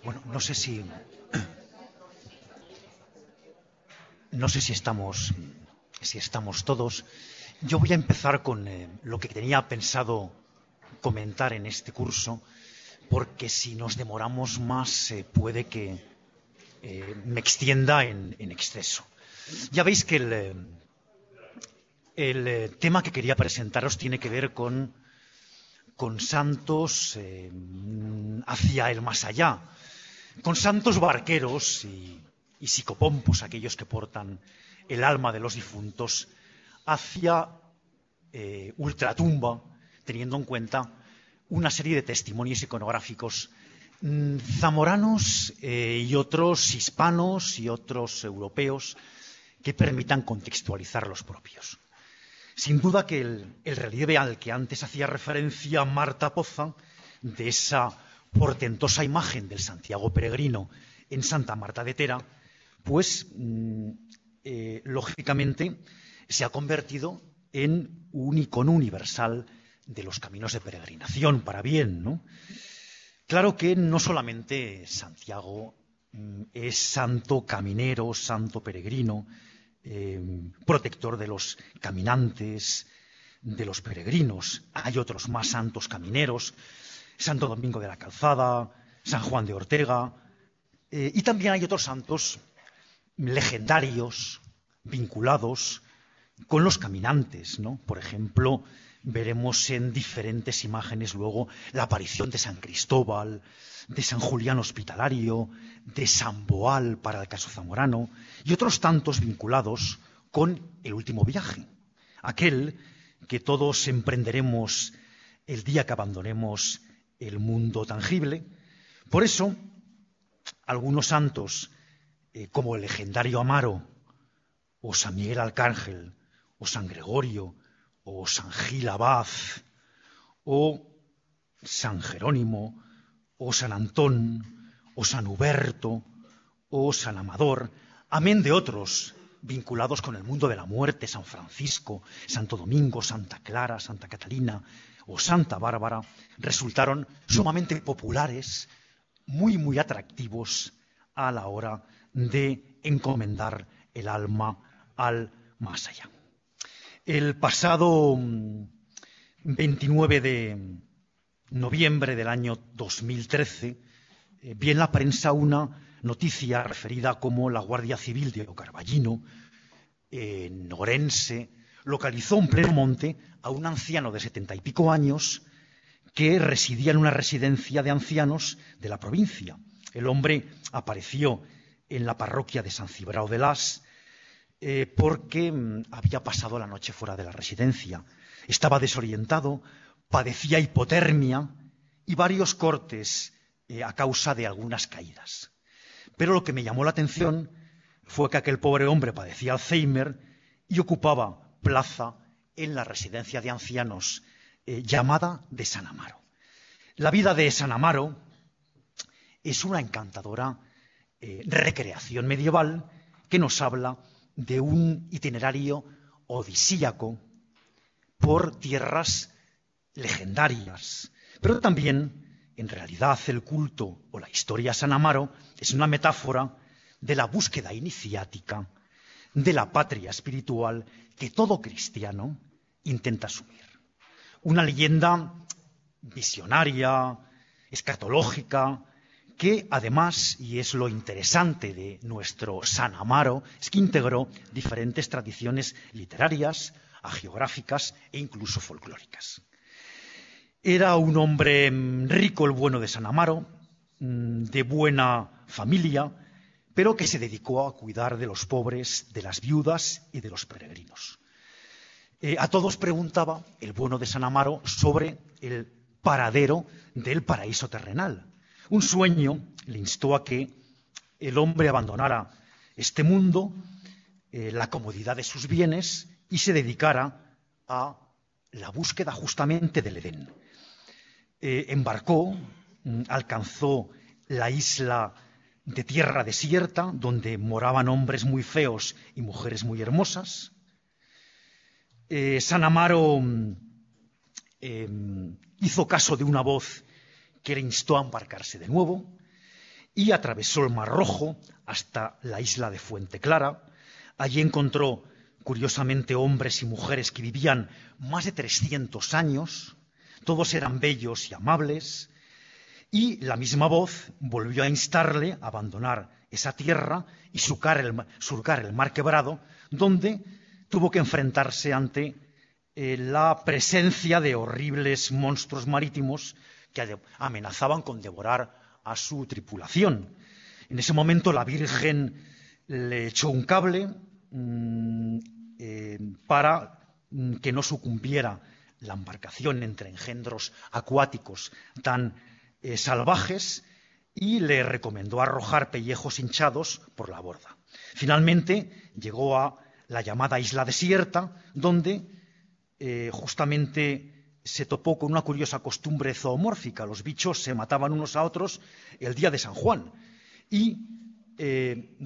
Bueno, no sé si estamos todos. Yo voy a empezar con lo que tenía pensado comentar en este curso, porque si nos demoramos más puede que me extienda en exceso. Ya veis que el tema que quería presentaros tiene que ver con santos hacia el más allá, con santos barqueros y psicopompos, aquellos que portan el alma de los difuntos, hacia ultratumba, teniendo en cuenta una serie de testimonios iconográficos zamoranos y otros hispanos y otros europeos que permitan contextualizar los propios. Sin duda que el relieve al que antes hacía referencia Marta Poza, de esa portentosa imagen del Santiago peregrino en Santa Marta de Tera, pues lógicamente se ha convertido en un icono universal de los caminos de peregrinación para bien, ¿no? Claro que no solamente Santiago es santo caminero, santo peregrino, protector de los caminantes, de los peregrinos. Hay otros más santos camineros, Santo Domingo de la Calzada, San Juan de Ortega, y también hay otros santos legendarios vinculados con los caminantes, ¿no? Por ejemplo, veremos en diferentes imágenes luego la aparición de San Cristóbal, de San Julián Hospitalario, de San Boal para el caso zamorano, y otros tantos vinculados con el último viaje, aquel que todos emprenderemos el día que abandonemos el mundo tangible. Por eso, algunos santos, como el legendario Amaro, o San Miguel Arcángel, o San Gregorio, o San Gil Abad, o San Jerónimo, o San Antón, o San Huberto, o San Amador, amén de otros vinculados con el mundo de la muerte, San Francisco, Santo Domingo, Santa Clara, Santa Catalina o Santa Bárbara, resultaron sumamente populares, muy atractivos a la hora de encomendar el alma al más allá. El pasado 29 de noviembre del año 2013, vi en la prensa una noticia referida como la Guardia Civil de Ocarballino, en Orense, localizó en pleno monte a un anciano de 70 y pico años que residía en una residencia de ancianos de la provincia. El hombre apareció en la parroquia de San Cibrao de Las porque había pasado la noche fuera de la residencia. Estaba desorientado, padecía hipotermia y varios cortes a causa de algunas caídas. Pero lo que me llamó la atención fue que aquel pobre hombre padecía Alzheimer y ocupaba plaza en la residencia de ancianos llamada de San Amaro. La vida de San Amaro es una encantadora recreación medieval que nos habla de un itinerario odisíaco por tierras legendarias, pero también, en realidad, el culto o la historia a San Amaro es una metáfora de la búsqueda iniciática de la patria espiritual que todo cristiano intenta asumir. Una leyenda visionaria, escatológica, que además, y es lo interesante de nuestro San Amaro, es que integró diferentes tradiciones literarias, hagiográficas e incluso folclóricas. Era un hombre rico, el bueno de San Amaro, de buena familia, pero que se dedicó a cuidar de los pobres, de las viudas y de los peregrinos. A todos preguntaba, el bueno de San Amaro, sobre el paradero del paraíso terrenal. Un sueño le instó a que el hombre abandonara este mundo, la comodidad de sus bienes, y se dedicara a la búsqueda justamente del Edén. Embarcó, alcanzó la isla de tierra desierta, donde moraban hombres muy feos y mujeres muy hermosas. San Amaro hizo caso de una voz que le instó a embarcarse de nuevo, y atravesó el Mar Rojo hasta la isla de Fuente Clara. Allí encontró, curiosamente, hombres y mujeres que vivían más de 300 años, todos eran bellos y amables, y la misma voz volvió a instarle a abandonar esa tierra y surcar el Mar Quebrado, donde tuvo que enfrentarse ante la presencia de horribles monstruos marítimos que amenazaban con devorar a su tripulación. En ese momento la Virgen le echó un cable para que no sucumbiera la embarcación entre engendros acuáticos tan salvajes, y le recomendó arrojar pellejos hinchados por la borda. Finalmente llegó a la llamada isla desierta, donde justamente se topó con una curiosa costumbre zoomórfica. Los bichos se mataban unos a otros el día de San Juan. Y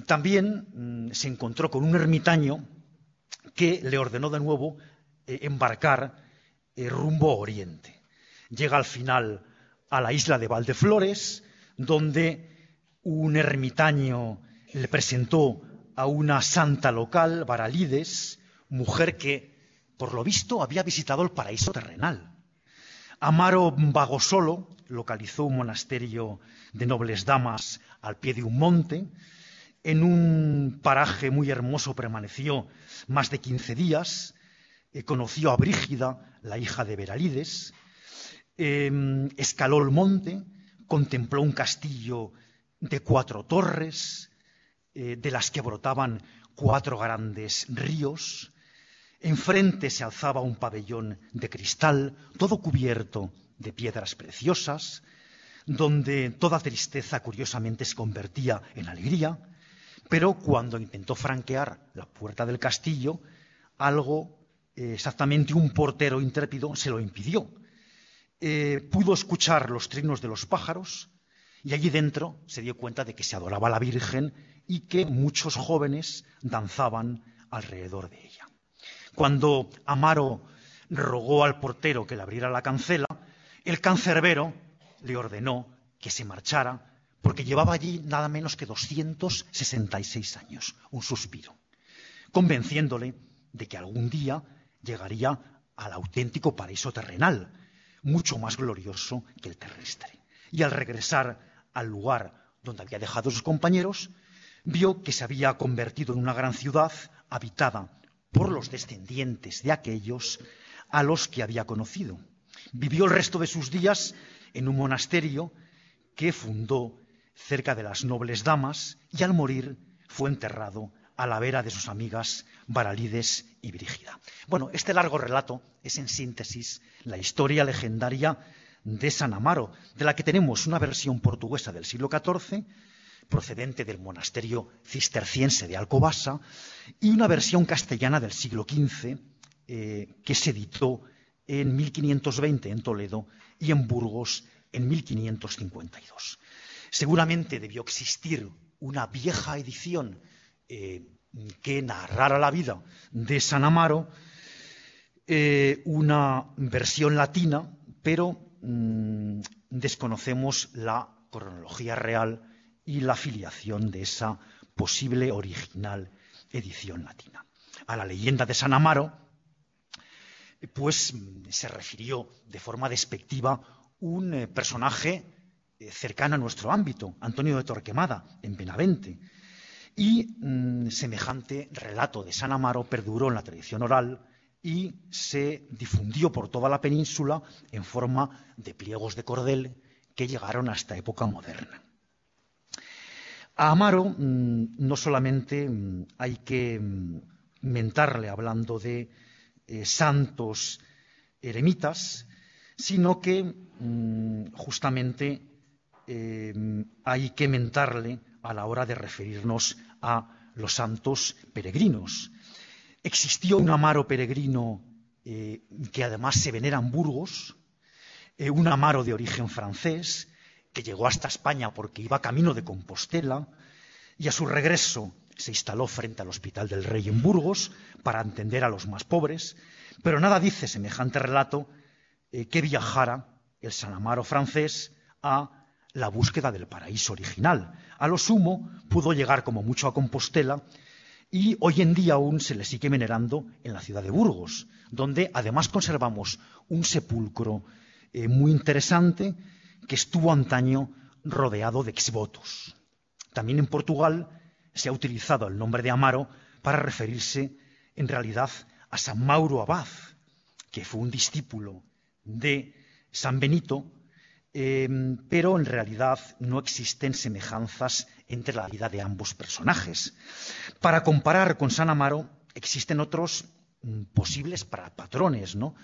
también se encontró con un ermitaño que le ordenó de nuevo embarcar rumbo a Oriente. Llega al final a la isla de Valdeflores, donde un ermitaño le presentó a una santa local, Baralides, mujer que, por lo visto, había visitado el paraíso terrenal. Amaro vagó solo, localizó un monasterio de nobles damas al pie de un monte. En un paraje muy hermoso permaneció más de 15 días. Conoció a Brígida, la hija de Beralides. Escaló el monte, contempló un castillo de 4 torres, de las que brotaban 4 grandes ríos. Enfrente se alzaba un pabellón de cristal, todo cubierto de piedras preciosas, donde toda tristeza curiosamente se convertía en alegría, pero cuando intentó franquear la puerta del castillo, exactamente un portero intrépido se lo impidió. Pudo escuchar los trinos de los pájaros y allí dentro se dio cuenta de que se adoraba a la Virgen y que muchos jóvenes danzaban alrededor de ella. Cuando Amaro rogó al portero que le abriera la cancela, el cancerbero le ordenó que se marchara porque llevaba allí nada menos que 266 años, un suspiro, convenciéndole de que algún día llegaría al auténtico paraíso terrenal, mucho más glorioso que el terrestre. Y al regresar al lugar donde había dejado a sus compañeros, vio que se había convertido en una gran ciudad habitada por los descendientes de aquellos a los que había conocido. Vivió el resto de sus días en un monasterio que fundó cerca de las nobles damas y al morir fue enterrado a la vera de sus amigas Baralides y Brígida. Bueno, este largo relato es en síntesis la historia legendaria de San Amaro, de la que tenemos una versión portuguesa del siglo XIV, procedente del monasterio cisterciense de Alcobaça, y una versión castellana del siglo XV, que se editó en 1520 en Toledo y en Burgos en 1552. Seguramente debió existir una vieja edición que narrara la vida de San Amaro, una versión latina, pero desconocemos la cronología real y la filiación de esa posible original edición latina. A la leyenda de San Amaro, pues se refirió de forma despectiva un personaje cercano a nuestro ámbito, Antonio de Torquemada, en Benavente. Y semejante relato de San Amaro perduró en la tradición oral y se difundió por toda la península en forma de pliegos de cordel que llegaron hasta época moderna. A Amaro no solamente hay que mentarle hablando de santos eremitas, sino que justamente hay que mentarle a la hora de referirnos a los santos peregrinos. Existió un Amaro peregrino que además se venera en Burgos, un Amaro de origen francés que llegó hasta España porque iba camino de Compostela y a su regreso se instaló frente al Hospital del Rey en Burgos para atender a los más pobres, pero nada dice semejante relato que viajara el San Amaro francés a la búsqueda del paraíso original. A lo sumo pudo llegar como mucho a Compostela y hoy en día aún se le sigue venerando en la ciudad de Burgos, donde además conservamos un sepulcro muy interesante que estuvo antaño rodeado de exvotos. También en Portugal se ha utilizado el nombre de Amaro para referirse en realidad a San Mauro Abad, que fue un discípulo de San Benito, pero en realidad no existen semejanzas entre la vida de ambos personajes. Para comparar con San Amaro existen otros posibles patrones, ¿no?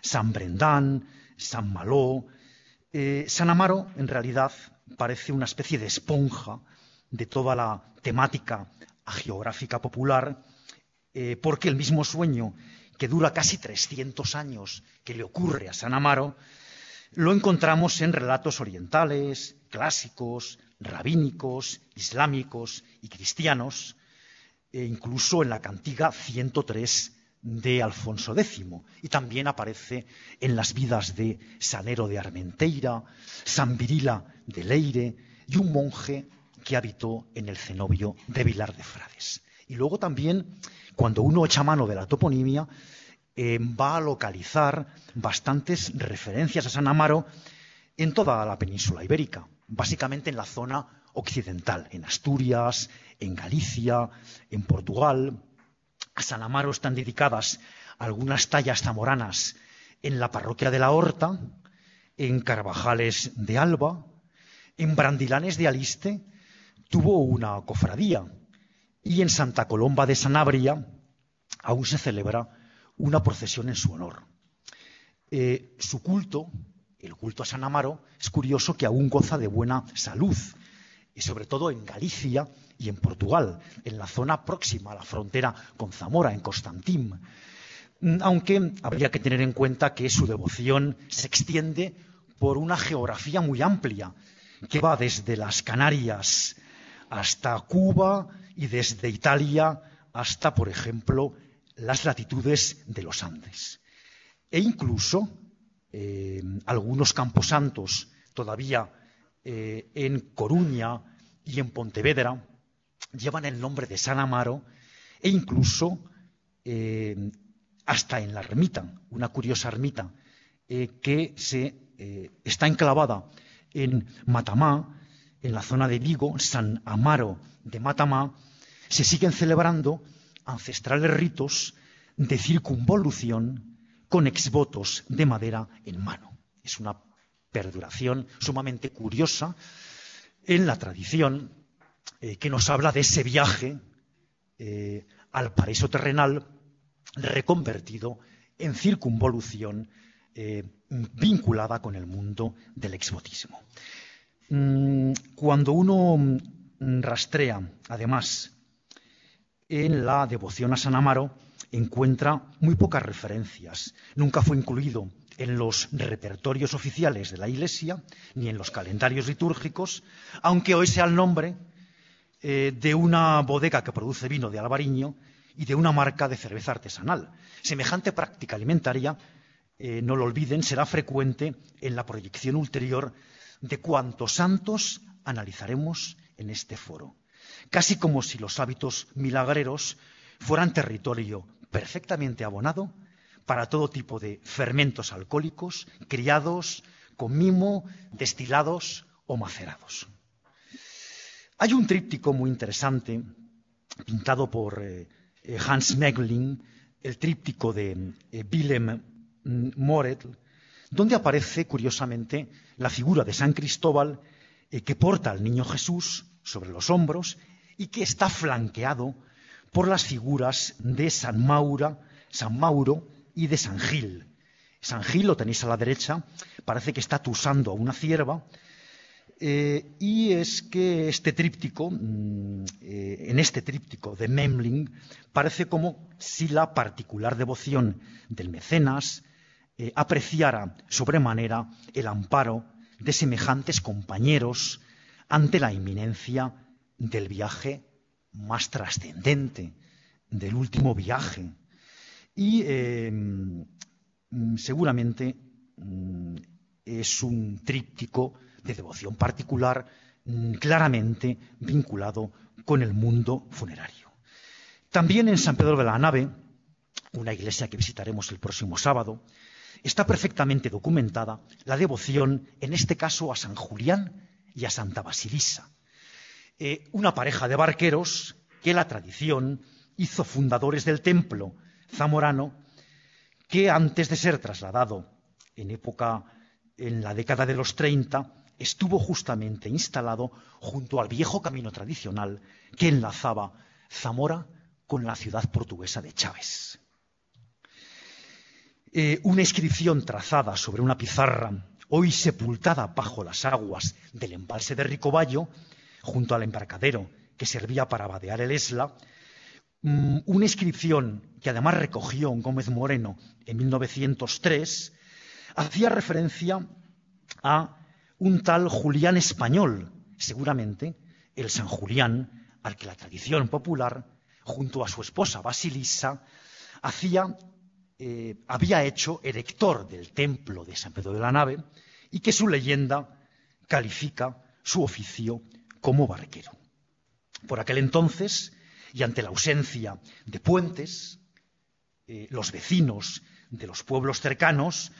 San Brendán, San Maló. San Amaro en realidad parece una especie de esponja de toda la temática hagiográfica popular, porque el mismo sueño que dura casi 300 años que le ocurre a San Amaro, lo encontramos en relatos orientales, clásicos, rabínicos, islámicos y cristianos, e incluso en la cantiga 103 de Alfonso X, y también aparece en las vidas de Sanero de Armenteira, San Virila de Leire y un monje que habitó en el cenobio de Vilar de Frades. Y luego también, cuando uno echa mano de la toponimia, va a localizar bastantes referencias a San Amaro en toda la península ibérica, básicamente en la zona occidental, en Asturias, en Galicia, en Portugal. A San Amaro están dedicadas algunas tallas zamoranas en la parroquia de la Horta, en Carvajales de Alba, en Brandilanes de Aliste tuvo una cofradía y en Santa Colomba de Sanabria aún se celebra una procesión en su honor. Su culto, el culto a San Amaro, es curioso que aún goza de buena salud, y sobre todo en Galicia y en Portugal, en la zona próxima a la frontera con Zamora, en Constantín. Aunque habría que tener en cuenta que su devoción se extiende por una geografía muy amplia, que va desde las Canarias hasta Cuba y desde Italia hasta, por ejemplo, las latitudes de los Andes. E incluso algunos camposantos todavía en Coruña y en Pontevedra llevan el nombre de San Amaro, e incluso hasta en la ermita, una curiosa ermita que está enclavada en Matamá, en la zona de Vigo, San Amaro de Matamá, se siguen celebrando ancestrales ritos de circunvolución con exvotos de madera en mano. Es una perduración sumamente curiosa en la tradición que nos habla de ese viaje al paraíso terrenal reconvertido en circunvolución vinculada con el mundo del exvotismo. Cuando uno rastrea, además, en la devoción a San Amaro, encuentra muy pocas referencias. Nunca fue incluido en los repertorios oficiales de la Iglesia, ni en los calendarios litúrgicos, aunque hoy sea el nombre de una bodega que produce vino de Albariño y de una marca de cerveza artesanal. Semejante práctica alimentaria, no lo olviden, será frecuente en la proyección ulterior de cuantos santos analizaremos en este foro. Casi como si los hábitos milagreros fueran territorio perfectamente abonado para todo tipo de fermentos alcohólicos, criados con mimo, destilados o macerados. Hay un tríptico muy interesante, pintado por Hans Megling, el tríptico de Willem Moret, donde aparece, curiosamente, la figura de San Cristóbal que porta al niño Jesús sobre los hombros y que está flanqueado por las figuras de San Mauro y de San Gil. San Gil, lo tenéis a la derecha, parece que está tusando a una cierva, y es que este tríptico, en este tríptico de Memling, parece como si la particular devoción del mecenas apreciara sobremanera el amparo de semejantes compañeros ante la inminencia del viaje más trascendente, del último viaje. Y seguramente es un tríptico de devoción particular, claramente vinculado con el mundo funerario. También en San Pedro de la Nave, una iglesia que visitaremos el próximo sábado, está perfectamente documentada la devoción, en este caso a San Julián y a Santa Basilisa, una pareja de barqueros que la tradición hizo fundadores del templo zamorano, que antes de ser trasladado en la década de los 30, estuvo justamente instalado junto al viejo camino tradicional que enlazaba Zamora con la ciudad portuguesa de Chaves. Una inscripción trazada sobre una pizarra, hoy sepultada bajo las aguas del embalse de Ricoballo, junto al embarcadero que servía para vadear el Esla, una inscripción que además recogió Gómez Moreno en 1903, hacía referencia a un tal Julián español, seguramente el San Julián al que la tradición popular, junto a su esposa Basilisa, había hecho erector del templo de San Pedro de la Nave, y que su leyenda califica su oficio como barquero. Por aquel entonces, y ante la ausencia de puentes, los vecinos de los pueblos cercanos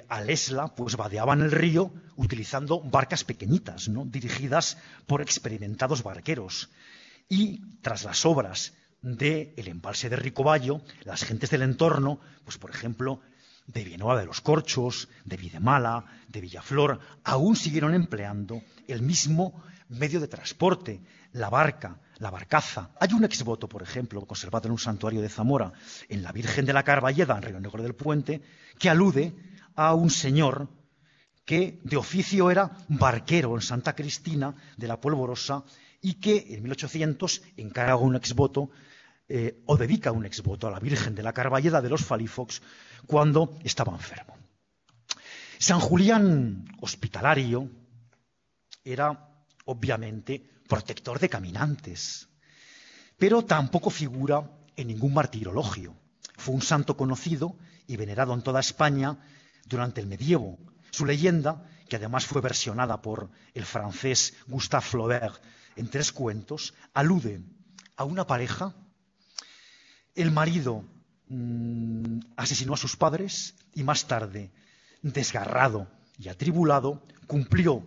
al Esla pues vadeaban el río utilizando barcas pequeñitas, ¿no?, dirigidas por experimentados barqueros. Y tras las obras del embalse de Ricoballo, las gentes del entorno, pues por ejemplo de Villanueva de los Corchos, de Videmala, de Villaflor, aún siguieron empleando el mismo medio de transporte, la barca, la barcaza. Hay un exvoto, por ejemplo, conservado en un santuario de Zamora, en la Virgen de la Carballeda, en Río Negro del Puente, que alude a un señor que de oficio era barquero en Santa Cristina de la Polvorosa y que en 1800 encarga un exvoto o dedica un exvoto a la Virgen de la Carballeda de los Falifox cuando estaba enfermo. San Julián Hospitalario era obviamente protector de caminantes, pero tampoco figura en ningún martirologio. Fue un santo conocido y venerado en toda España durante el medievo. Su leyenda, que además fue versionada por el francés Gustave Flaubert en 3 cuentos, alude a una pareja. El marido asesinó a sus padres y más tarde, desgarrado y atribulado, cumplió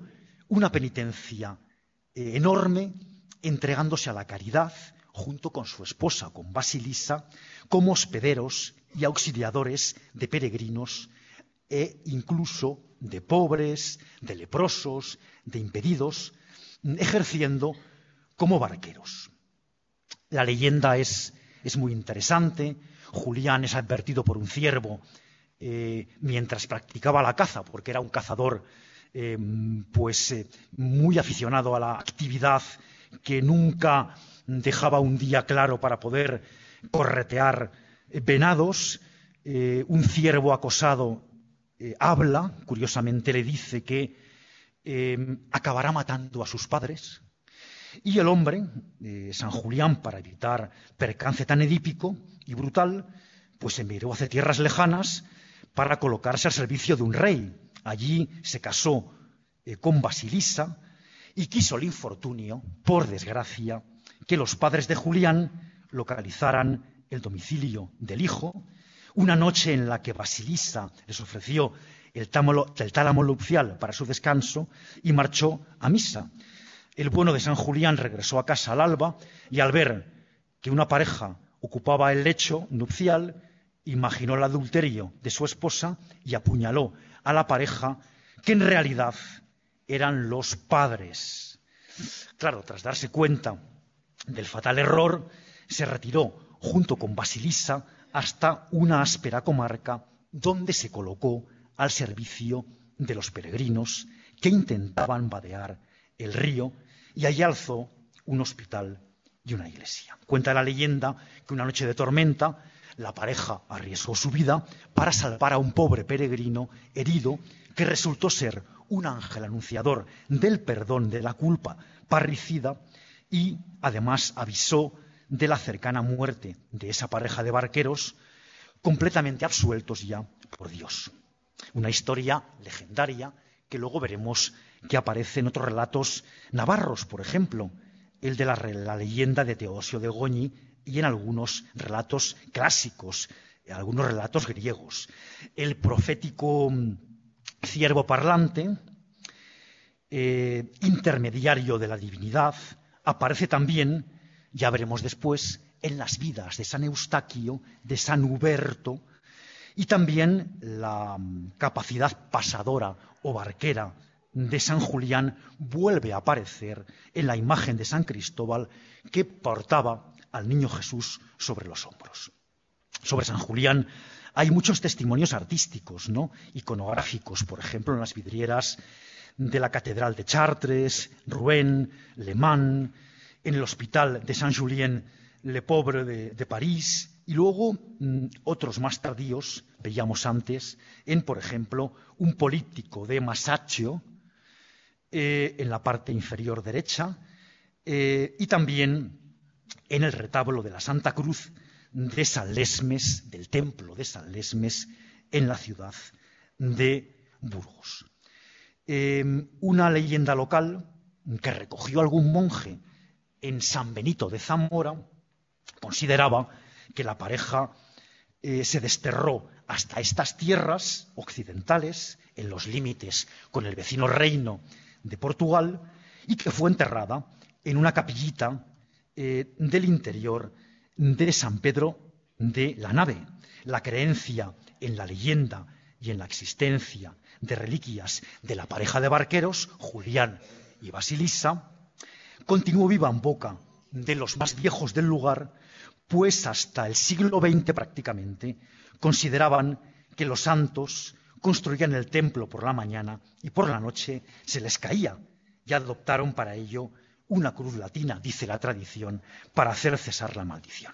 una penitencia enorme entregándose a la caridad junto con su esposa, con Basilisa, como hospederos y auxiliadores de peregrinos e incluso de pobres, de leprosos, de impedidos, ejerciendo como barqueros. La leyenda es muy interesante. Julián es advertido por un ciervo mientras practicaba la caza, porque era un cazador muy aficionado a la actividad, que nunca dejaba un día claro para poder corretear venados. Un ciervo acosado habla, curiosamente le dice que acabará matando a sus padres. Y el hombre, San Julián, para evitar percance tan edípico y brutal, pues emigró hacia tierras lejanas para colocarse al servicio de un rey. Allí se casó con Basilisa y quiso el infortunio, por desgracia, que los padres de Julián localizaran el domicilio del hijo. Una noche en la que Basilisa les ofreció el tálamo nupcial para su descanso y marchó a misa. El bueno de San Julián regresó a casa al alba y al ver que una pareja ocupaba el lecho nupcial, imaginó el adulterio de su esposa y apuñaló a la pareja, que en realidad eran los padres. Claro, tras darse cuenta del fatal error, se retiró junto con Basilisa hasta una áspera comarca donde se colocó al servicio de los peregrinos que intentaban vadear el río, y allí alzó un hospital y una iglesia. Cuenta la leyenda que una noche de tormenta la pareja arriesgó su vida para salvar a un pobre peregrino herido que resultó ser un ángel anunciador del perdón de la culpa parricida, y además avisó de la cercana muerte de esa pareja de barqueros, completamente absueltos ya por Dios. Una historia legendaria que luego veremos que aparece en otros relatos navarros, por ejemplo, el de la leyenda de Teodosio de Goñi y en algunos relatos clásicos, algunos relatos griegos. El profético ciervo parlante, intermediario de la divinidad, aparece también, ya veremos después, en las vidas de San Eustaquio, de San Huberto, y también la capacidad pasadora o barquera de San Julián vuelve a aparecer en la imagen de San Cristóbal que portaba al niño Jesús sobre los hombros. Sobre San Julián hay muchos testimonios artísticos, ¿no?, iconográficos, por ejemplo, en las vidrieras de la Catedral de Chartres, Rouen, Le Mans, en el Hospital de Saint-Julien-le-Pauvre de París, y luego otros más tardíos, veíamos antes, en, por ejemplo, un políptico de Masaccio, en la parte inferior derecha, y también en el retablo de la Santa Cruz de San Lesmes, del templo de San Lesmes, en la ciudad de Burgos. Una leyenda local que recogió algún monje en San Benito de Zamora consideraba que la pareja se desterró hasta estas tierras occidentales, en los límites con el vecino reino de Portugal, y que fue enterrada en una capillita del interior de San Pedro de la Nave. La creencia en la leyenda y en la existencia de reliquias de la pareja de barqueros, Julián y Basilisa, continuó viva en boca de los más viejos del lugar, pues hasta el siglo XX prácticamente consideraban que los santos construían el templo por la mañana y por la noche se les caía, y adoptaron para ello una cruz latina, dice la tradición, para hacer cesar la maldición.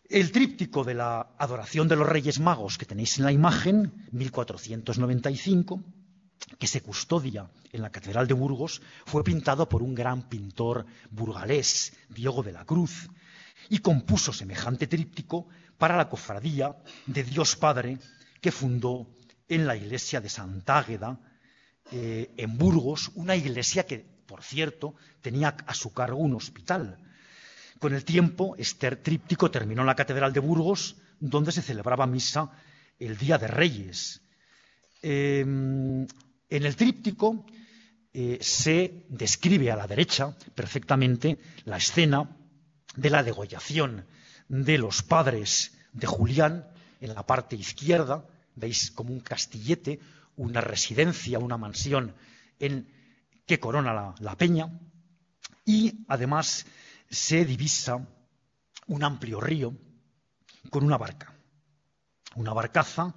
El tríptico de la adoración de los Reyes Magos que tenéis en la imagen, 1495, que se custodia en la Catedral de Burgos, fue pintado por un gran pintor burgalés, Diego de la Cruz, y compuso semejante tríptico para la cofradía de Dios Padre que fundó en la iglesia de Santa Águeda, en Burgos, una iglesia que, por cierto, tenía a su cargo un hospital. Con el tiempo, este tríptico terminó en la Catedral de Burgos, donde se celebraba misa el Día de Reyes. En el tríptico se describe a la derecha perfectamente la escena de la degollación de los padres de Julián. En la parte izquierda veis como un castillete, una residencia, una mansión que corona la peña, y además se divisa un amplio río con una barca, una barcaza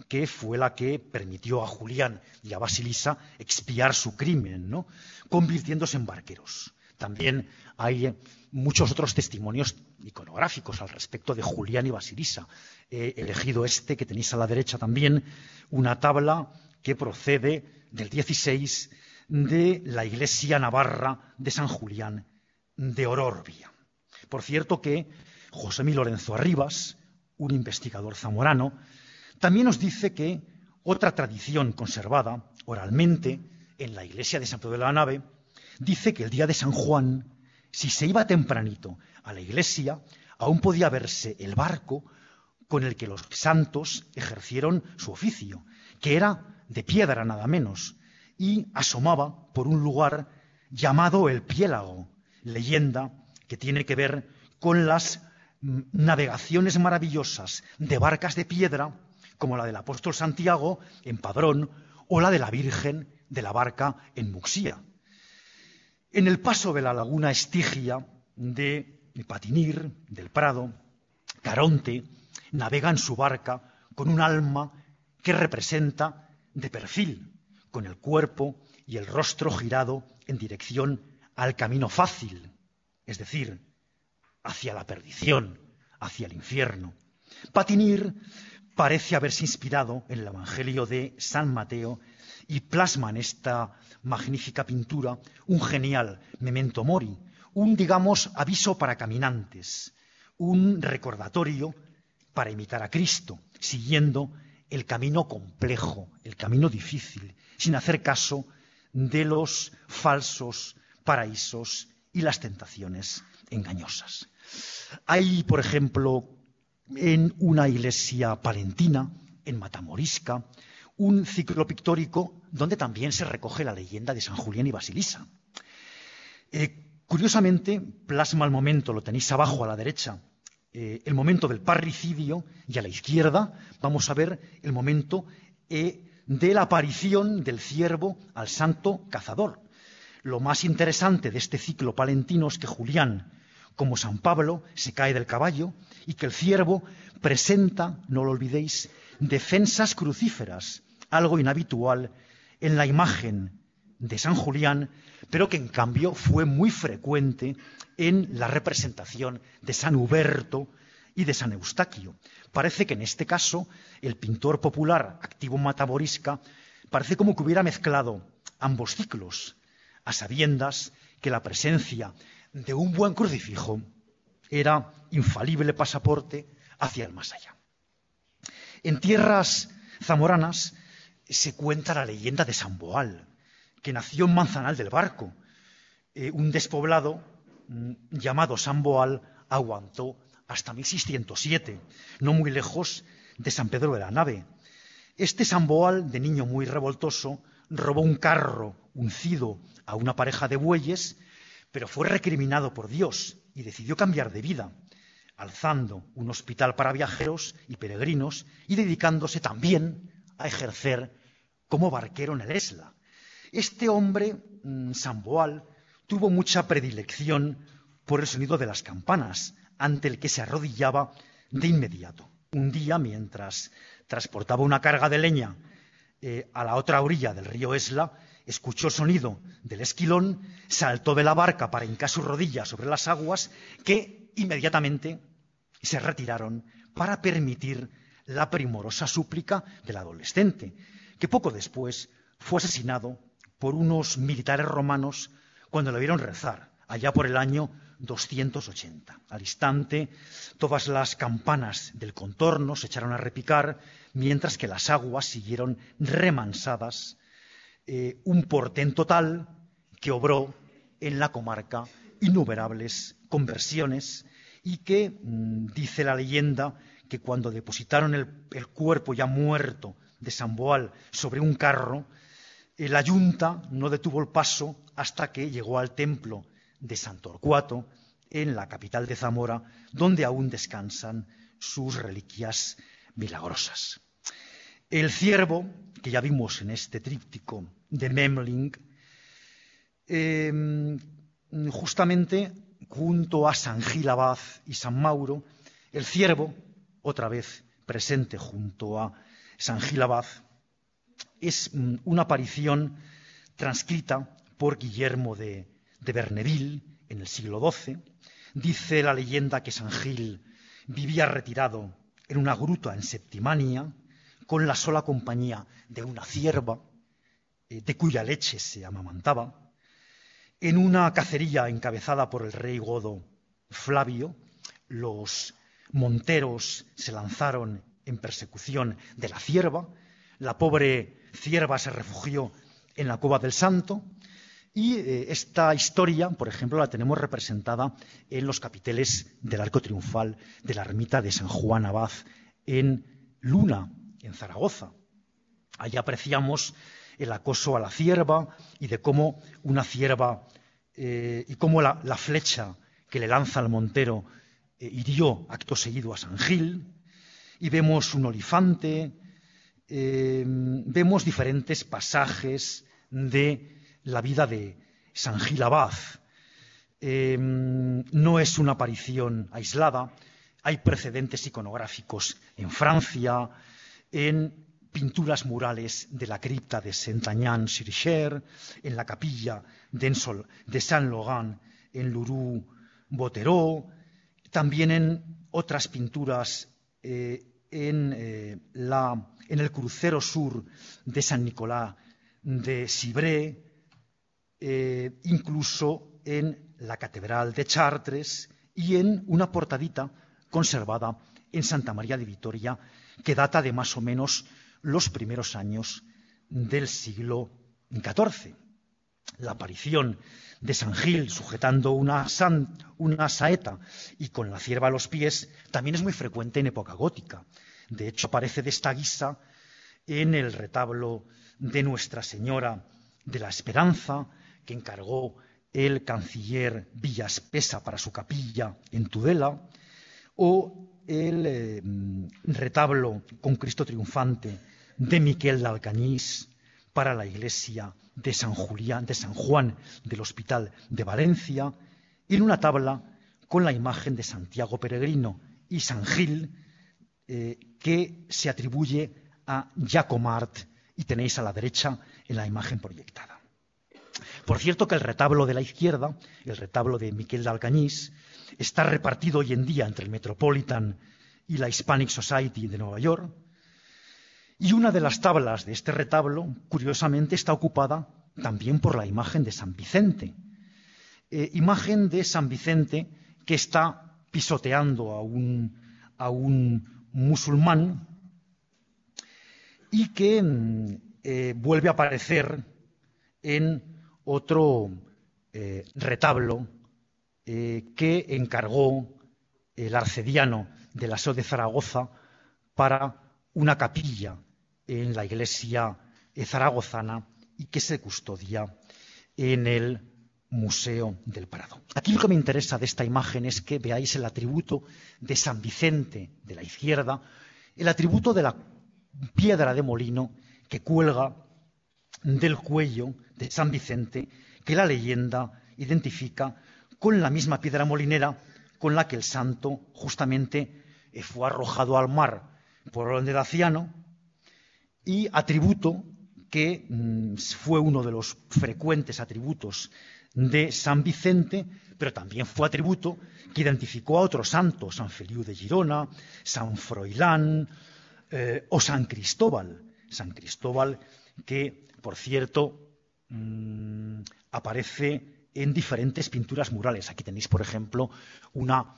que fue la que permitió a Julián y a Basilisa expiar su crimen, ¿no?, convirtiéndose en barqueros. También hay muchos otros testimonios iconográficos al respecto de Julián y Basilisa. He elegido este que tenéis a la derecha también, una tabla que procede del 16 de la iglesia navarra de San Julián de Ororbia. Por cierto que José Mí Lorenzo Arribas, un investigador zamorano, también nos dice que otra tradición conservada oralmente en la iglesia de San Pedro de la Nave dice que el día de San Juan, si se iba tempranito a la iglesia, aún podía verse el barco con el que los santos ejercieron su oficio, que era de piedra nada menos, y asomaba por un lugar llamado el Piélago, leyenda que tiene que ver con las navegaciones maravillosas de barcas de piedra, como la del apóstol Santiago en Padrón o la de la Virgen de la Barca en Muxía. En el paso de la laguna Estigia de Patinir, del Prado, Caronte navega en su barca con un alma que representa de perfil, con el cuerpo y el rostro girado en dirección al camino fácil, es decir, hacia la perdición, hacia el infierno. Patinir parece haberse inspirado en el Evangelio de San Mateo y plasma en esta magnífica pintura un genial memento mori, un, digamos, aviso para caminantes, un recordatorio para imitar a Cristo, siguiendo el camino complejo, el camino difícil, sin hacer caso de los falsos paraísos y las tentaciones engañosas. Hay, por ejemplo, en una iglesia palentina, en Matamorisca, un ciclo pictórico donde también se recoge la leyenda de San Julián y Basilisa. Curiosamente, plasma el momento, lo tenéis abajo a la derecha, el momento del parricidio, y a la izquierda vamos a ver el momento de la aparición del ciervo al santo cazador. Lo más interesante de este ciclo palentino es que Julián, como San Pablo, se cae del caballo y que el ciervo presenta, no lo olvidéis, defensas crucíferas, algo inhabitual en la imagen de San Julián, pero que en cambio fue muy frecuente en la representación de San Huberto y de San Eustaquio. Parece que en este caso el pintor popular activo en Matamorisca parece como que hubiera mezclado ambos ciclos, a sabiendas que la presencia de un buen crucifijo era infalible pasaporte hacia el más allá. En tierras zamoranas se cuenta la leyenda de San Boal, que nació en Manzanal del Barco. Un despoblado llamado San Boal aguantó hasta 1607, no muy lejos de San Pedro de la Nave. Este San Boal, de niño muy revoltoso, robó un carro uncido a una pareja de bueyes, pero fue recriminado por Dios y decidió cambiar de vida, alzando un hospital para viajeros y peregrinos y dedicándose también a ejercer como barquero en el Esla. Este hombre, San Boal, tuvo mucha predilección por el sonido de las campanas, ante el que se arrodillaba de inmediato. Un día, mientras transportaba una carga de leña a la otra orilla del río Esla, escuchó el sonido del esquilón, saltó de la barca para hincar sus rodillas sobre las aguas, que inmediatamente se retiraron para permitir la primorosa súplica del adolescente, que poco después fue asesinado por unos militares romanos cuando lo vieron rezar, allá por el año 280. Al instante, todas las campanas del contorno se echaron a repicar, mientras que las aguas siguieron remansadas, un portento tal que obró en la comarca innumerables conversiones y que, dice la leyenda, que cuando depositaron el cuerpo ya muerto de San Boal sobre un carro, la Junta no detuvo el paso hasta que llegó al templo de San Torcuato, en la capital de Zamora, donde aún descansan sus reliquias milagrosas. El ciervo, que ya vimos en este tríptico de Memling, justamente junto a San Gil Abad y San Mauro, el ciervo, otra vez presente junto a San Gil Abad, es una aparición transcrita por Guillermo de Verneville en el siglo XII. Dice la leyenda que San Gil vivía retirado en una gruta en Septimania con la sola compañía de una cierva de cuya leche se amamantaba. En una cacería encabezada por el rey godo Flavio, los monteros se lanzaron en persecución de la cierva. La pobre cierva se refugió en la cueva del Santo y esta historia, por ejemplo, la tenemos representada en los capiteles del arco triunfal de la ermita de San Juan Abad en Luna, en Zaragoza. Allí apreciamos el acoso a la cierva y de cómo una cierva y cómo la flecha que le lanza al montero hirió acto seguido a San Gil, y vemos un olifante, vemos diferentes pasajes de la vida de San Gil Abad. No es una aparición aislada, hay precedentes iconográficos en Francia, en pinturas murales de la cripta de Saint-Agnan-sur-Cher, en la capilla de Saint-Laurent en Loroux-Bottereau, también en otras pinturas en el crucero sur de San Nicolás de Cibray, incluso en la catedral de Chartres y en una portadita conservada en Santa María de Vitoria, que data de más o menos los primeros años del siglo XIV. La aparición de San Gil sujetando una saeta y con la cierva a los pies también es muy frecuente en época gótica. De hecho, aparece de esta guisa en el retablo de Nuestra Señora de la Esperanza, que encargó el canciller Villaspesa para su capilla en Tudela, o el retablo con Cristo triunfante de Miquel de Alcañís para la iglesia de San Juan del Hospital de Valencia, y en una tabla con la imagen de Santiago Peregrino y San Gil, que se atribuye a Jacomart, y tenéis a la derecha en la imagen proyectada. Por cierto que el retablo de la izquierda, el retablo de Miquel de Alcañís, está repartido hoy en día entre el Metropolitan y la Hispanic Society de Nueva York, y una de las tablas de este retablo, curiosamente, está ocupada también por la imagen de San Vicente. Imagen de San Vicente que está pisoteando a un musulmán y que vuelve a aparecer en otro retablo que encargó el arcediano de la Seo de Zaragoza para una capilla en la iglesia zaragozana y que se custodia en el Museo del Prado. Aquí lo que me interesa de esta imagen es que veáis el atributo de San Vicente de la izquierda, el atributo de la piedra de molino que cuelga del cuello de San Vicente, que la leyenda identifica con la misma piedra molinera con la que el santo justamente fue arrojado al mar por orden de Daciano, y atributo que fue uno de los frecuentes atributos de San Vicente, pero también fue atributo que identificó a otros santos, San Feliu de Girona, San Froilán o San Cristóbal. San Cristóbal que, por cierto, aparece en diferentes pinturas murales. Aquí tenéis, por ejemplo, una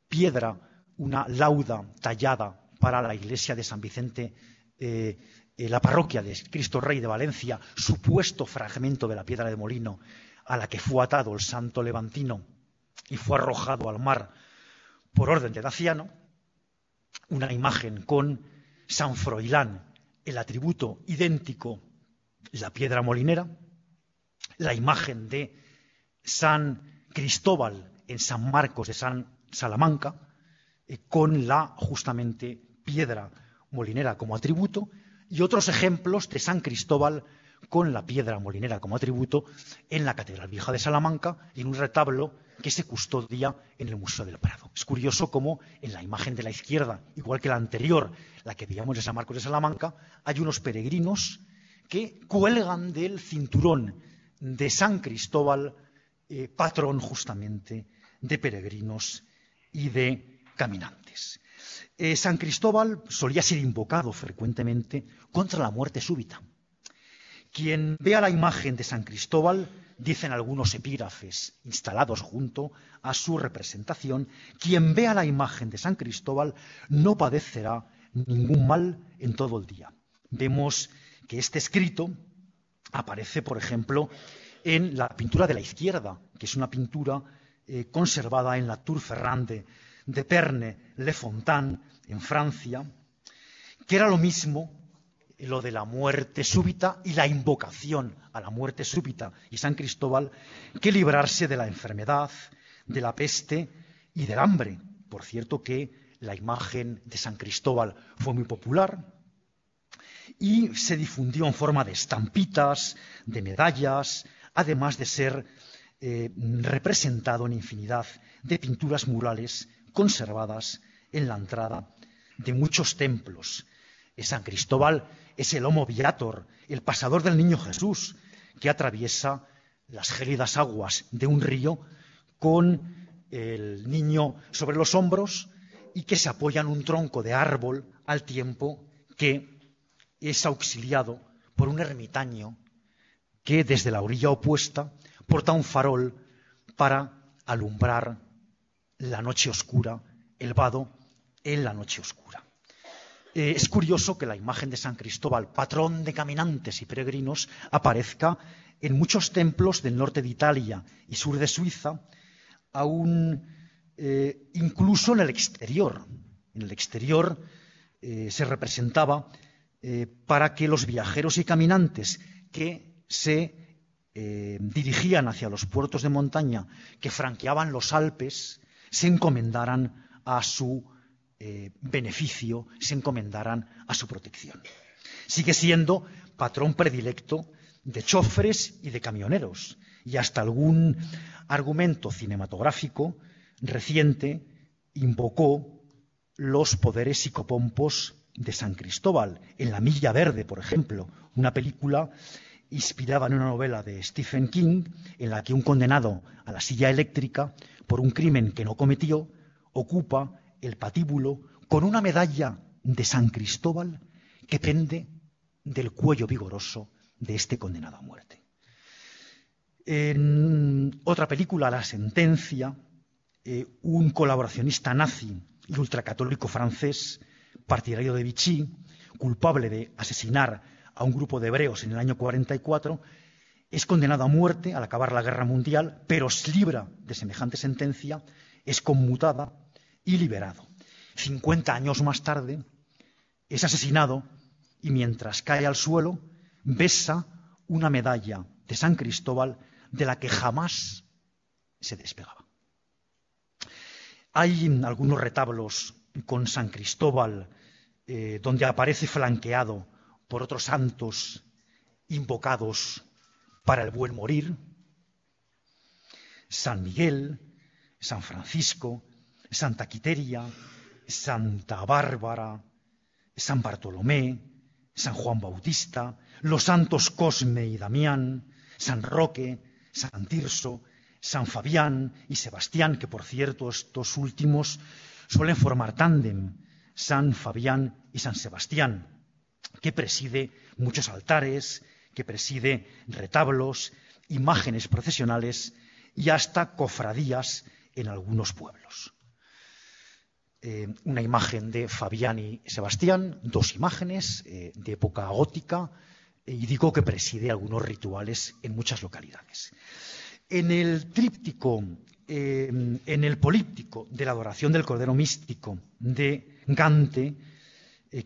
piedra, una lauda tallada para la iglesia de San Vicente, la parroquia de Cristo Rey de Valencia, supuesto fragmento de la piedra de molino a la que fue atado el santo levantino y fue arrojado al mar por orden de Daciano. Una imagen con San Froilán, el atributo idéntico, la piedra molinera. La imagen de San Cristóbal en San Marcos de San Salamanca, con la justamente piedra molinera como atributo, y otros ejemplos de San Cristóbal con la piedra molinera como atributo en la Catedral Vieja de Salamanca y en un retablo que se custodia en el Museo del Prado. Es curioso cómo en la imagen de la izquierda, igual que la anterior, la que veíamos de San Marcos de Salamanca, hay unos peregrinos que cuelgan del cinturón de San Cristóbal, patrón justamente de peregrinos y de caminantes. San Cristóbal solía ser invocado frecuentemente contra la muerte súbita. Quien vea la imagen de San Cristóbal, dicen algunos epígrafes instalados junto a su representación, quien vea la imagen de San Cristóbal no padecerá ningún mal en todo el día. Vemos que este escrito aparece, por ejemplo, en la pintura de la izquierda, que es una pintura conservada en la Tour Ferrand de Perne-le-Fontaine, en Francia, que era lo mismo lo de la muerte súbita y la invocación a la muerte súbita y San Cristóbal, que librarse de la enfermedad, de la peste y del hambre. Por cierto que la imagen de San Cristóbal fue muy popular y se difundió en forma de estampitas, de medallas, además de ser representado en infinidad de pinturas murales conservadas en la entrada de muchos templos. San Cristóbal es el Homo Viator, el pasador del niño Jesús, que atraviesa las gélidas aguas de un río con el niño sobre los hombros y que se apoya en un tronco de árbol al tiempo que es auxiliado por un ermitaño que desde la orilla opuesta porta un farol para alumbrar la noche oscura, el vado en la noche oscura. Es curioso que la imagen de San Cristóbal, patrón de caminantes y peregrinos, aparezca en muchos templos del norte de Italia y sur de Suiza, aún incluso en el exterior. En el exterior se representaba para que los viajeros y caminantes que se dirigían hacia los puertos de montaña que franqueaban los Alpes se encomendaran a su beneficio, se encomendaran a su protección. Sigue siendo patrón predilecto de chóferes y de camioneros, y hasta algún argumento cinematográfico reciente invocó los poderes psicopompos de San Cristóbal. En La Milla Verde, por ejemplo, una película inspirada en una novela de Stephen King, en la que un condenado a la silla eléctrica por un crimen que no cometió ocupa el patíbulo con una medalla de San Cristóbal que pende del cuello vigoroso de este condenado a muerte. En otra película, La Sentencia, un colaboracionista nazi y ultracatólico francés, partidario de Vichy, culpable de asesinar a un grupo de hebreos en el año 44, es condenado a muerte al acabar la Guerra Mundial, pero se libra de semejante sentencia, es conmutada y liberado. 50 años más tarde es asesinado y mientras cae al suelo besa una medalla de San Cristóbal de la que jamás se despegaba. Hay algunos retablos con San Cristóbal donde aparece flanqueado por otros santos invocados para el buen morir: San Miguel, San Francisco, Santa Quiteria, Santa Bárbara, San Bartolomé, San Juan Bautista, los santos Cosme y Damián, San Roque, San Tirso, San Fabián y Sebastián, que por cierto estos últimos suelen formar tándem, San Fabián y San Sebastián, que preside muchos altares, que preside retablos, imágenes procesionales y hasta cofradías en algunos pueblos. Una imagen de Fabián y Sebastián, dos imágenes de época gótica, y digo que preside algunos rituales en muchas localidades. En el tríptico, en el políptico de la adoración del Cordero Místico de Gante,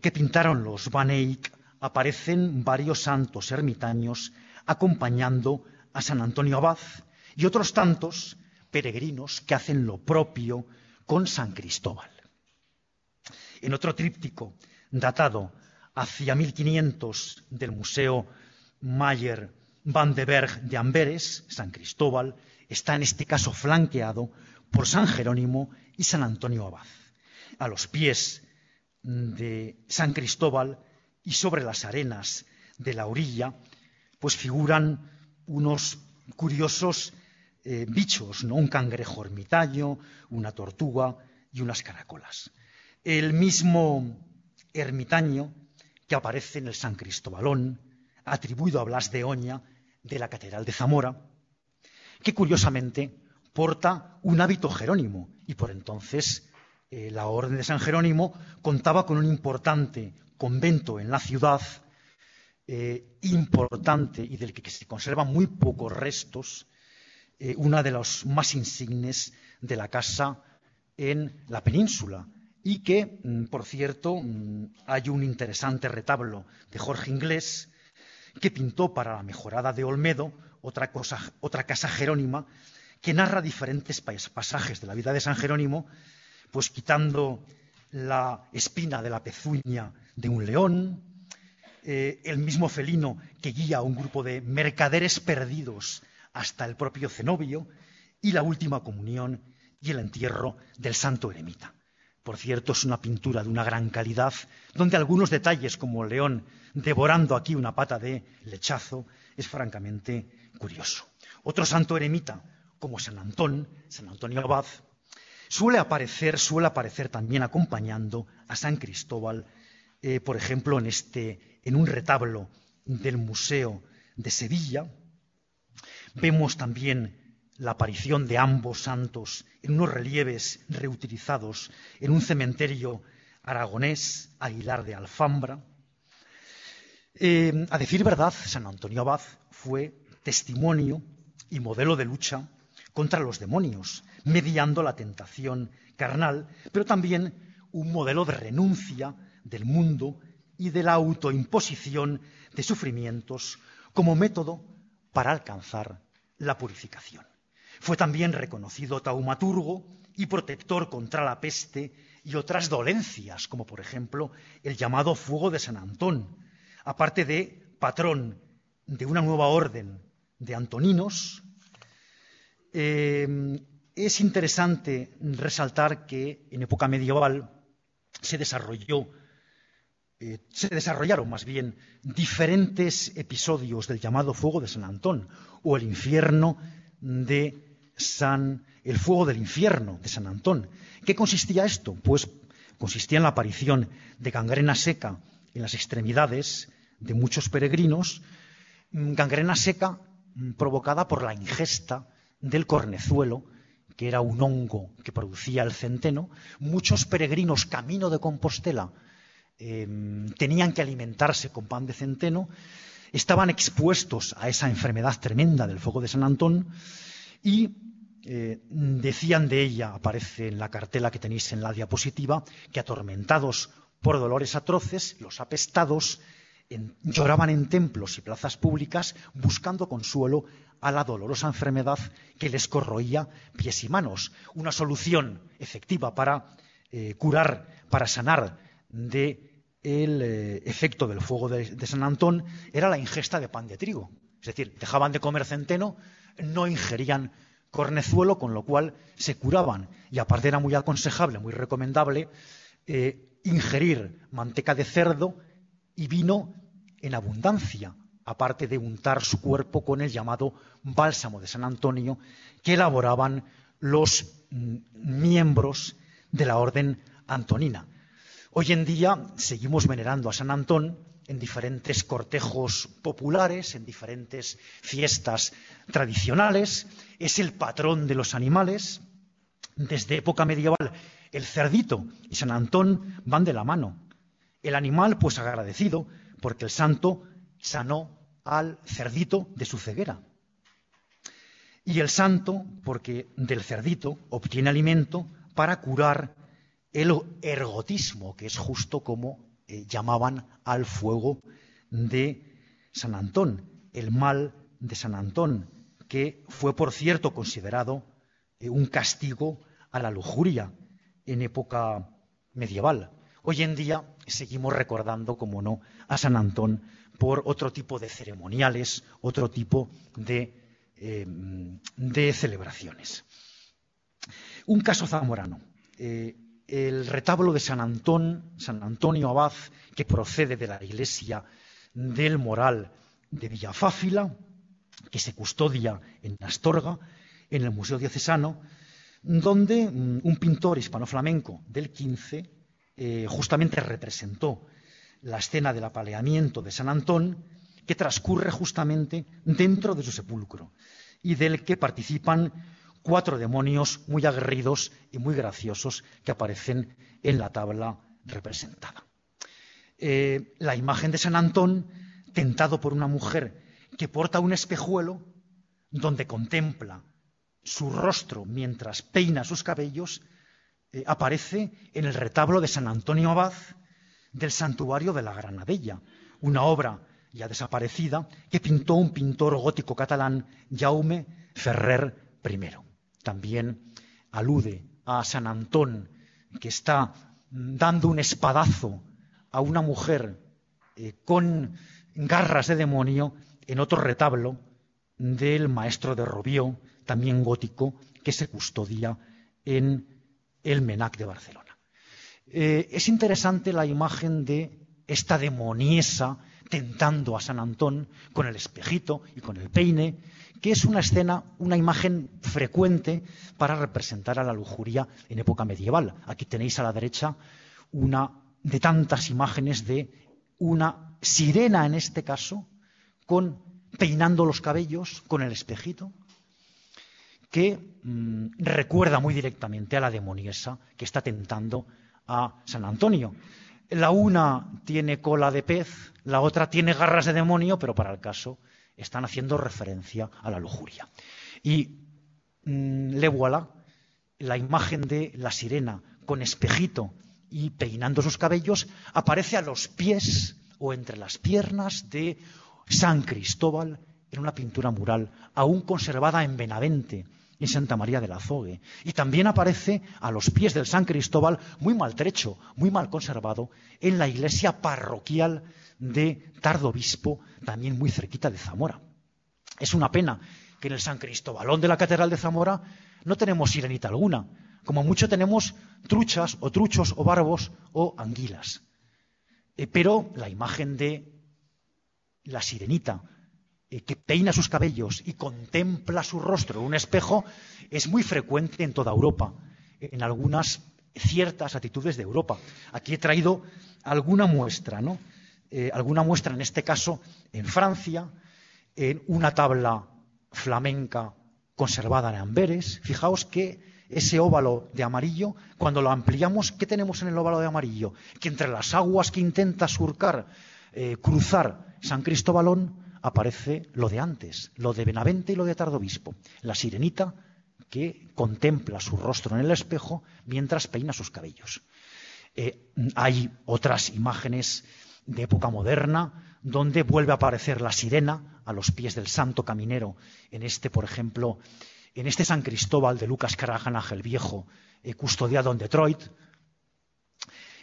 que pintaron los Van Eyck, aparecen varios santos ermitaños acompañando a San Antonio Abad y otros tantos peregrinos que hacen lo propio con San Cristóbal. En otro tríptico, datado hacia 1500 del Museo Mayer van de Berg de Amberes, San Cristóbal está en este caso flanqueado por San Jerónimo y San Antonio Abad. A los pies de San Cristóbal y sobre las arenas de la orilla, pues figuran unos curiosos bichos, ¿no? Un cangrejo ermitaño, una tortuga y unas caracolas. El mismo ermitaño que aparece en el San Cristóbalón, atribuido a Blas de Oña de la Catedral de Zamora, que curiosamente porta un hábito jerónimo y por entonces la Orden de San Jerónimo contaba con un importante convento en la ciudad, importante y del que se conservan muy pocos restos, una de los más insignes de la casa en la península, y que, por cierto, hay un interesante retablo de Jorge Inglés que pintó para la Mejorada de Olmedo, otra casa jerónima, que narra diferentes pasajes de la vida de San Jerónimo, pues quitando la espina de la pezuña de un león, el mismo felino que guía a un grupo de mercaderes perdidos hasta el propio cenobio, y la última comunión y el entierro del santo eremita. Por cierto, es una pintura de una gran calidad, donde algunos detalles, como el león devorando aquí una pata de lechazo, es francamente curioso. Otro santo eremita, como San Antonio Abad, suele aparecer también acompañando a San Cristóbal, por ejemplo, en un retablo del Museo de Sevilla. Vemos también la aparición de ambos santos en unos relieves reutilizados en un cementerio aragonés, Aguilar de Alfambra. A decir verdad, San Antonio Abad fue testimonio y modelo de lucha contra los demonios, mediando la tentación carnal, pero también un modelo de renuncia del mundo y de la autoimposición de sufrimientos como método para alcanzar la purificación. Fue también reconocido taumaturgo y protector contra la peste y otras dolencias, como por ejemplo el llamado fuego de San Antón, aparte de patrón de una nueva orden de antoninos. Es interesante resaltar que en época medieval se desarrollaron más bien diferentes episodios del llamado fuego de San Antón o el fuego del infierno de San Antón. ¿Qué consistía esto? Pues consistía en la aparición de gangrena seca en las extremidades de muchos peregrinos, gangrena seca provocada por la ingesta del cornezuelo, que era un hongo que producía el centeno. Muchos peregrinos camino de Compostela tenían que alimentarse con pan de centeno, estaban expuestos a esa enfermedad tremenda del fuego de San Antón y decían de ella, aparece en la cartela que tenéis en la diapositiva, que atormentados por dolores atroces, los apestados lloraban en templos y plazas públicas buscando consuelo a la dolorosa enfermedad que les corroía pies y manos. Una solución efectiva para curar, para sanar del efecto del fuego de San Antón era la ingesta de pan de trigo. Es decir, dejaban de comer centeno, no ingerían cornezuelo, con lo cual se curaban. Y aparte era muy aconsejable, muy recomendable, ingerir manteca de cerdo y vino en abundancia, aparte de untar su cuerpo con el llamado bálsamo de San Antonio que elaboraban los miembros de la orden antonina. Hoy en día seguimos venerando a San Antón en diferentes cortejos populares, en diferentes fiestas tradicionales. Es el patrón de los animales. Desde época medieval el cerdito y San Antón van de la mano. El animal, pues agradecido, porque el santo sanó al cerdito de su ceguera. Y el santo, porque del cerdito obtiene alimento para curar el ergotismo, que es justo como llamaban al fuego de San Antón, el mal de San Antón, que fue, por cierto, considerado un castigo a la lujuria en época medieval. Hoy en día seguimos recordando, como no, a San Antón por otro tipo de ceremoniales, otro tipo de celebraciones. Un caso zamorano. El retablo de San Antonio Abad, que procede de la iglesia del Moral de Villafáfila, que se custodia en Astorga, en el Museo Diocesano, donde un pintor hispano-flamenco del XV justamente representó la escena del apaleamiento de San Antón, que transcurre justamente dentro de su sepulcro y del que participan 4 demonios muy aguerridos y muy graciosos que aparecen en la tabla representada. La imagen de San Antón, tentado por una mujer que porta un espejuelo donde contempla su rostro mientras peina sus cabellos, aparece en el retablo de San Antonio Abad del Santuario de la Granadella, una obra ya desaparecida que pintó un pintor gótico catalán, Jaume Ferrer I. También alude a San Antón, que está dando un espadazo a una mujer con garras de demonio en otro retablo del maestro de Robió, también gótico, que se custodia en el Menac de Barcelona. Es interesante la imagen de esta demoniesa tentando a San Antón con el espejito y con el peine, que es una escena, una imagen frecuente para representar a la lujuria en época medieval. Aquí tenéis a la derecha una de tantas imágenes de una sirena, en este caso, peinando los cabellos con el espejito, que recuerda muy directamente a la demoniesa que está tentando a San Antonio. La una tiene cola de pez, la otra tiene garras de demonio, pero para el caso están haciendo referencia a la lujuria. Y le voilà, la imagen de la sirena con espejito y peinando sus cabellos, aparece a los pies o entre las piernas de San Cristóbal en una pintura mural aún conservada en Benavente, en Santa María del Azogue. Y también aparece a los pies del San Cristóbal, muy maltrecho, muy mal conservado, en la iglesia parroquial de Tardobispo, también muy cerquita de Zamora. Es una pena que en el San Cristóbalón de la Catedral de Zamora no tenemos sirenita alguna. Como mucho tenemos truchas o truchos o barbos o anguilas. Pero la imagen de la sirenita que peina sus cabellos y contempla su rostro en un espejo es muy frecuente en toda Europa, en algunas ciertas latitudes de Europa. Aquí he traído alguna muestra, ¿no? Alguna muestra, en este caso, en Francia, en una tabla flamenca conservada en Amberes. Fijaos que ese óvalo de amarillo, cuando lo ampliamos, ¿qué tenemos en el óvalo de amarillo? Que entre las aguas que intenta surcar, cruzar San Cristóbalón, aparece lo de antes, lo de Benavente y lo de Tardobispo. La sirenita que contempla su rostro en el espejo mientras peina sus cabellos. Hay otras imágenes de época moderna donde vuelve a aparecer la sirena a los pies del santo caminero, en este, por ejemplo, en este San Cristóbal de Lucas Carajanaj el Viejo, custodiado en Detroit.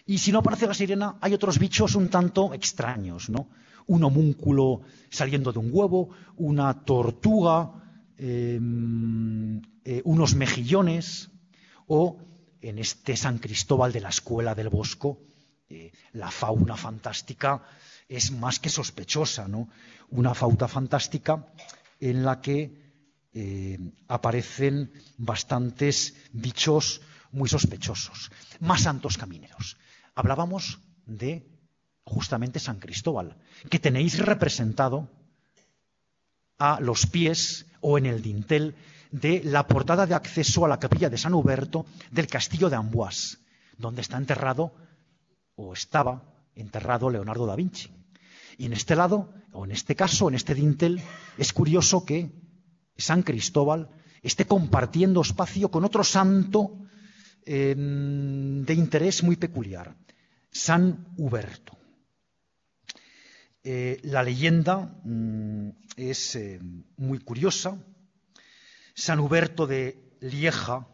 Y si no aparece la sirena, hay otros bichos un tanto extraños, ¿no? Un homúnculo saliendo de un huevo, una tortuga, unos mejillones, o en este San Cristóbal de la Escuela del Bosco, la fauna fantástica es más que sospechosa, ¿no? Una fauna fantástica en la que aparecen bastantes bichos muy sospechosos. Más santos camineros. Hablábamos de justamente San Cristóbal, que tenéis representado a los pies o en el dintel de la portada de acceso a la capilla de San Huberto del castillo de Amboise, donde está enterrado o estaba enterrado Leonardo da Vinci. Y en este lado, o en este caso, en este dintel, es curioso que San Cristóbal esté compartiendo espacio con otro santo de interés muy peculiar, San Huberto. La leyenda es muy curiosa. San Huberto de Lieja,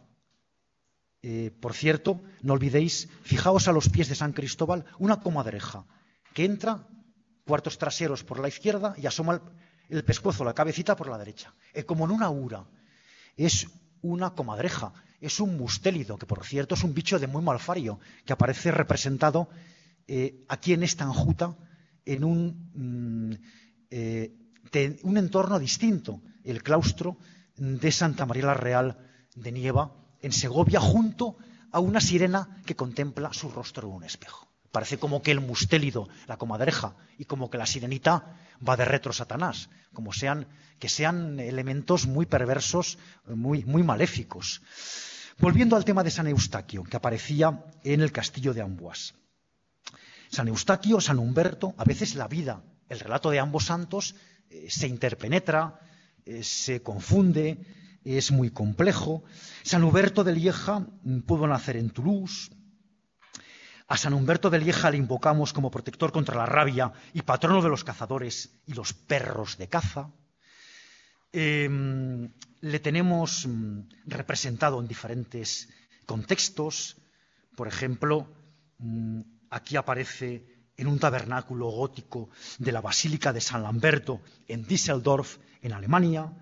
por cierto, no olvidéis, fijaos a los pies de San Cristóbal, una comadreja que entra cuartos traseros por la izquierda y asoma el pescuezo, la cabecita por la derecha, como en una ura. Es una comadreja, es un mustélido, que por cierto es un bicho de muy mal fario, que aparece representado aquí en esta enjuta en un entorno distinto, el claustro de Santa María la Real de Nieva, en Segovia, junto a una sirena que contempla su rostro en un espejo. Parece como que el mustélido, la comadreja, y como que la sirenita va de retro Satanás, que sean elementos muy perversos, muy maléficos. Volviendo al tema de San Eustaquio, que aparecía en el castillo de Amboise. San Eustaquio, San Humberto, a veces la vida, el relato de ambos santos se interpenetra, se confunde, es muy complejo. San Huberto de Lieja pudo nacer en Toulouse. A San Humberto de Lieja le invocamos como protector contra la rabia y patrono de los cazadores y los perros de caza. Le tenemos representado en diferentes contextos. Por ejemplo, aquí aparece en un tabernáculo gótico de la Basílica de San Lamberto en Düsseldorf, en Alemania.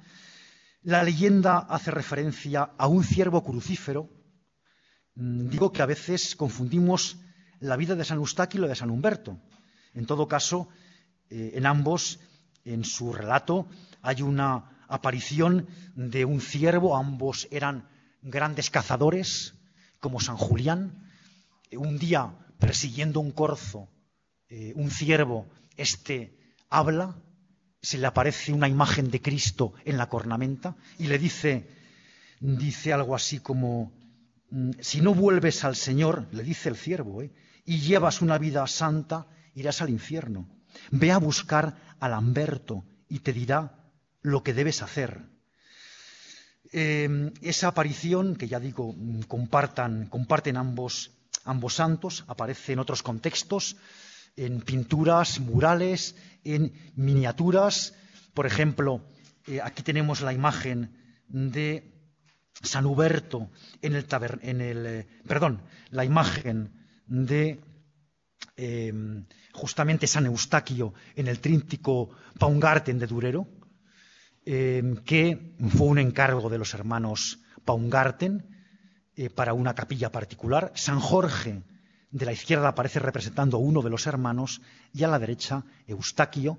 La leyenda hace referencia a un ciervo crucífero. Digo que a veces confundimos la vida de San Eustaquio y la de San Humberto. En todo caso, en ambos, en su relato, hay una aparición de un ciervo. Ambos eran grandes cazadores, como San Julián. Un día, persiguiendo un corzo, un ciervo, habla, se le aparece una imagen de Cristo en la cornamenta y le dice algo así como: si no vuelves al Señor, le dice el ciervo, y llevas una vida santa, irás al infierno. Ve a buscar a Lamberto y te dirá lo que debes hacer. Esa aparición, que ya digo, comparten ambos santos, aparece en otros contextos, en pinturas, murales, en miniaturas. Por ejemplo, aquí tenemos la imagen de San Huberto la imagen de justamente San Eustaquio en el tríptico Paungarten de Durero, que fue un encargo de los hermanos Paungarten para una capilla particular. San Jorge de la izquierda aparece representando a uno de los hermanos y a la derecha Eustaquio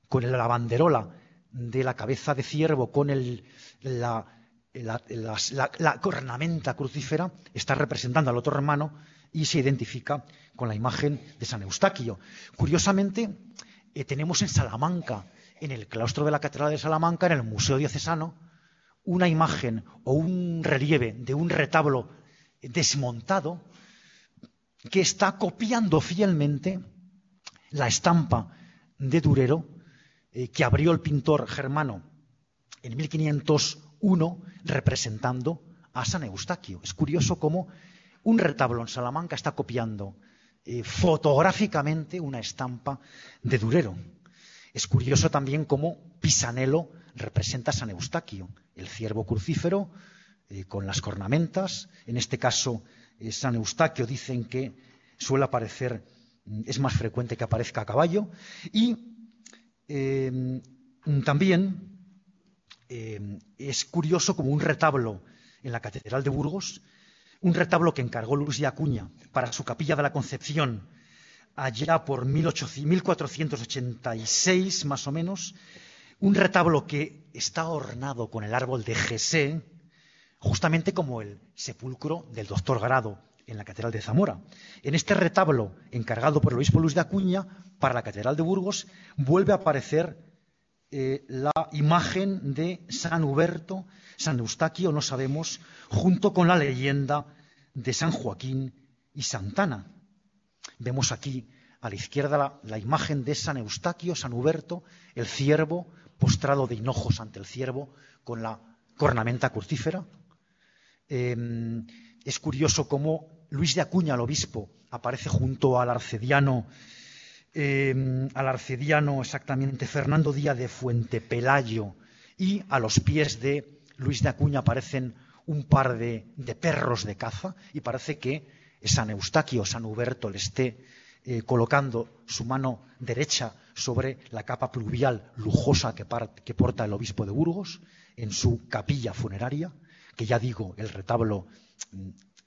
con la banderola de la cabeza de ciervo con la cornamenta crucífera, está representando al otro hermano y se identifica con la imagen de San Eustaquio. Curiosamente, tenemos en Salamanca, en el claustro de la Catedral de Salamanca, en el Museo Diocesano, una imagen o un relieve de un retablo desmontado que está copiando fielmente la estampa de Durero que abrió el pintor germano en 1501 representando a San Eustaquio. Es curioso cómo un retablo en Salamanca está copiando fotográficamente una estampa de Durero. Es curioso también cómo Pisanello representa a San Eustaquio, el ciervo crucífero con las cornamentas. En este caso, San Eustaquio dicen que suele aparecer, es más frecuente que aparezca a caballo. Y también es curioso como un retablo en la Catedral de Burgos, un retablo que encargó Luis de Acuña para su Capilla de la Concepción allá por 1486 más o menos, un retablo que está ornado con el árbol de Jesé, justamente como el sepulcro del doctor Grado en la Catedral de Zamora. En este retablo, encargado por el obispo Luis de Acuña para la Catedral de Burgos, vuelve a aparecer la imagen de San Huberto, San Eustaquio, no sabemos, junto con la leyenda de San Joaquín y Santana. Vemos aquí a la izquierda la imagen de San Eustaquio, San Huberto, el ciervo, postrado de hinojos ante el ciervo, con la cornamenta crucífera. Es curioso cómo Luis de Acuña, el obispo, aparece junto al arcediano exactamente Fernando Díaz de Fuentepelayo, y a los pies de Luis de Acuña aparecen un par de perros de caza, y parece que San Eustaquio, San Huberto, le esté colocando su mano derecha sobre la capa pluvial lujosa que porta el obispo de Burgos en su capilla funeraria, que ya digo, el retablo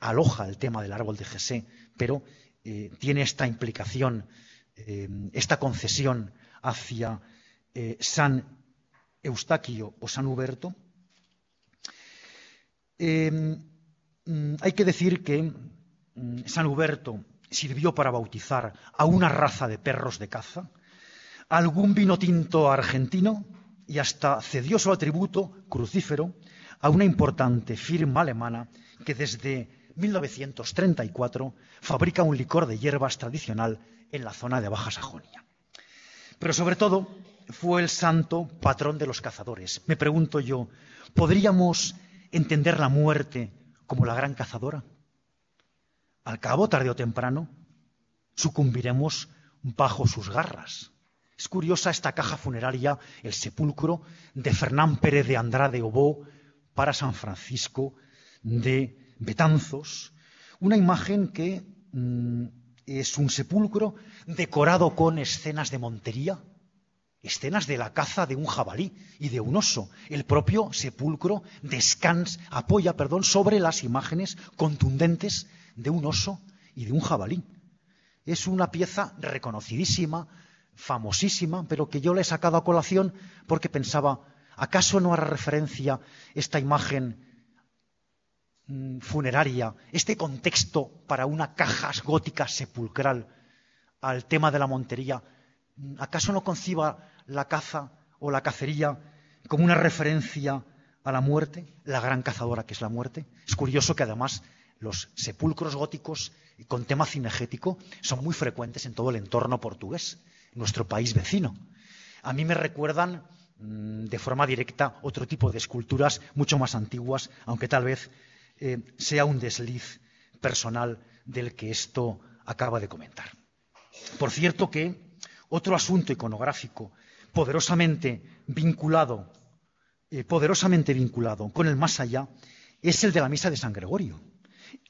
aloja el tema del árbol de Jesé, pero tiene esta implicación, esta concesión hacia San Eustaquio o San Huberto. Hay que decir que San Huberto sirvió para bautizar a una raza de perros de caza, a algún vino tinto argentino y hasta cedió su atributo crucífero a una importante firma alemana que desde 1934 fabrica un licor de hierbas tradicional en la zona de Baja Sajonia. Pero sobre todo fue el santo patrón de los cazadores. Me pregunto yo, ¿podríamos entender la muerte como la gran cazadora? Al cabo, tarde o temprano, sucumbiremos bajo sus garras. Es curiosa esta caja funeraria, el sepulcro de Fernán Pérez de Andrade Obó para San Francisco de Betanzos, una imagen que es un sepulcro decorado con escenas de montería, escenas de la caza de un jabalí y de un oso. El propio sepulcro apoya sobre las imágenes contundentes de un oso y de un jabalí. Es una pieza reconocidísima, famosísima, pero que yo le he sacado a colación porque pensaba, ¿acaso no hará referencia esta imagen funeraria, este contexto para una caja gótica sepulcral al tema de la montería? ¿Acaso no conciba la caza o la cacería como una referencia a la muerte, la gran cazadora que es la muerte? Es curioso que además los sepulcros góticos con tema cinegético son muy frecuentes en todo el entorno portugués, nuestro país vecino. A mí me recuerdan de forma directa otro tipo de esculturas mucho más antiguas, aunque tal vez sea un desliz personal del que esto acaba de comentar. Por cierto que otro asunto iconográfico poderosamente vinculado con el más allá es el de la misa de San Gregorio.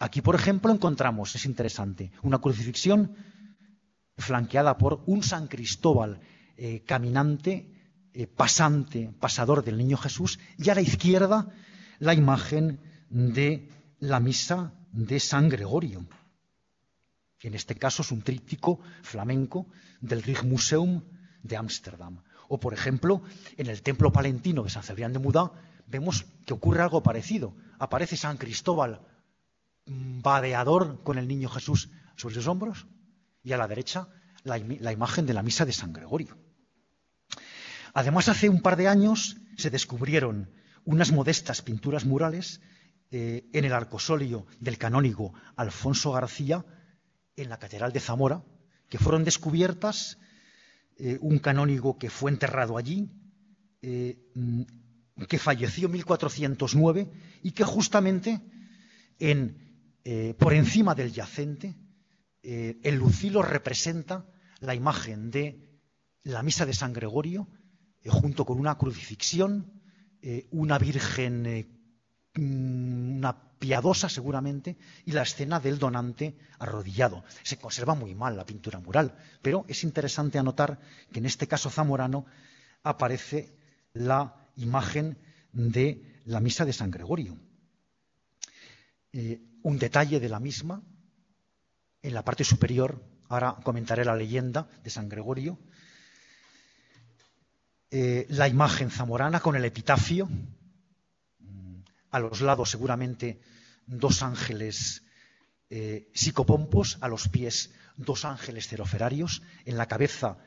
Aquí, por ejemplo, encontramos, es interesante, una crucifixión flanqueada por un San Cristóbal caminante, pasador del Niño Jesús, y a la izquierda la imagen de la misa de San Gregorio. En este caso es un tríptico flamenco del Rijksmuseum de Ámsterdam. O, por ejemplo, en el templo palentino de San Cebrián de Mudá vemos que ocurre algo parecido. Aparece San Cristóbal vadeador con el Niño Jesús sobre sus hombros, y a la derecha la imagen de la misa de San Gregorio. Además, hace un par de años se descubrieron unas modestas pinturas murales en el arcosolio del canónigo Alfonso García en la Catedral de Zamora, que fueron descubiertas, un canónigo que fue enterrado allí, que falleció en 1409 y que justamente por encima del yacente, el lucilo representa la imagen de la misa de San Gregorio, junto con una crucifixión, una virgen, una piadosa seguramente, y la escena del donante arrodillado. Se conserva muy mal la pintura mural, pero es interesante anotar que en este caso zamorano aparece la imagen de la misa de San Gregorio. Un detalle de la misma, en la parte superior, ahora comentaré la leyenda de San Gregorio, la imagen zamorana con el epitafio, a los lados seguramente dos ángeles psicopompos, a los pies dos ángeles ceroferarios, en la cabeza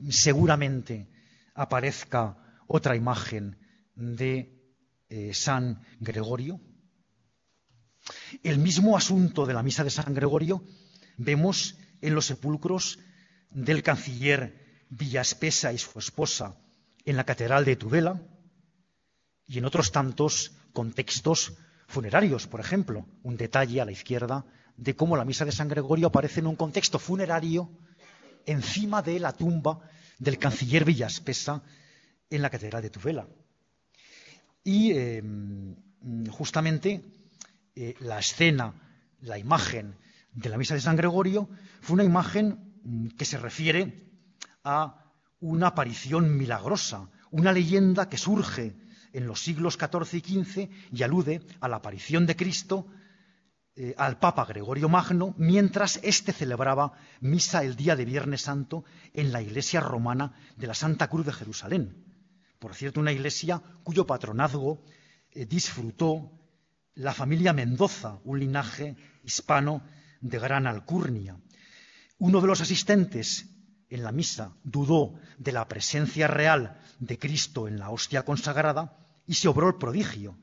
seguramente aparezca otra imagen de San Gregorio. El mismo asunto de la misa de San Gregorio vemos en los sepulcros del canciller Villaspesa y su esposa en la Catedral de Tudela, y en otros tantos contextos funerarios. Por ejemplo, un detalle a la izquierda de cómo la misa de San Gregorio aparece en un contexto funerario encima de la tumba del canciller Villaspesa en la Catedral de Tudela. Y justamente la escena, la imagen de la misa de San Gregorio fue una imagen que se refiere a una aparición milagrosa, una leyenda que surge en los siglos XIV y XV y alude a la aparición de Cristo al Papa Gregorio Magno mientras éste celebraba misa el día de Viernes Santo en la iglesia romana de la Santa Cruz de Jerusalén. Por cierto, una iglesia cuyo patronazgo disfrutó la familia Mendoza, un linaje hispano de gran alcurnia. Uno de los asistentes en la misa dudó de la presencia real de Cristo en la hostia consagrada y se obró el prodigio,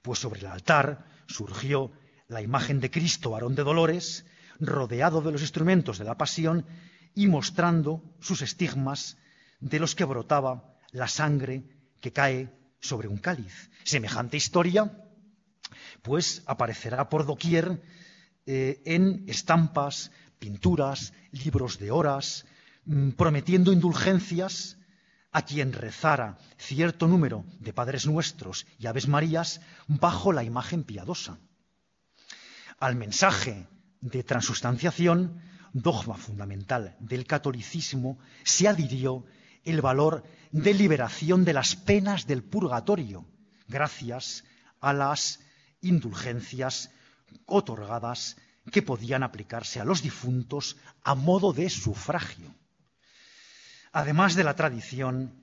pues sobre el altar surgió la imagen de Cristo, varón de dolores, rodeado de los instrumentos de la pasión y mostrando sus estigmas de los que brotaba la sangre que cae sobre un cáliz. Semejante historia, pues, aparecerá por doquier en estampas, pinturas, libros de horas, prometiendo indulgencias a quien rezara cierto número de Padres Nuestros y Aves Marías bajo la imagen piadosa. Al mensaje de transustanciación, dogma fundamental del catolicismo, se adhirió el valor de liberación de las penas del purgatorio, gracias a las indulgencias otorgadas que podían aplicarse a los difuntos a modo de sufragio. Además de la tradición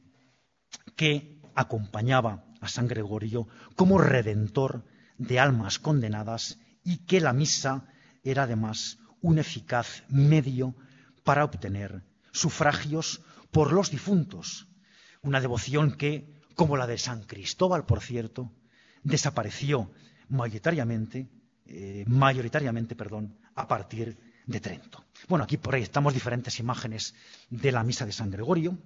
que acompañaba a San Gregorio como redentor de almas condenadas y que la misa era además un eficaz medio para obtener sufragios por los difuntos, una devoción que, como la de San Cristóbal, por cierto, desapareció mayoritariamente, a partir de Trento. Bueno, aquí por ahí estamos diferentes imágenes de la misa de San Gregorio.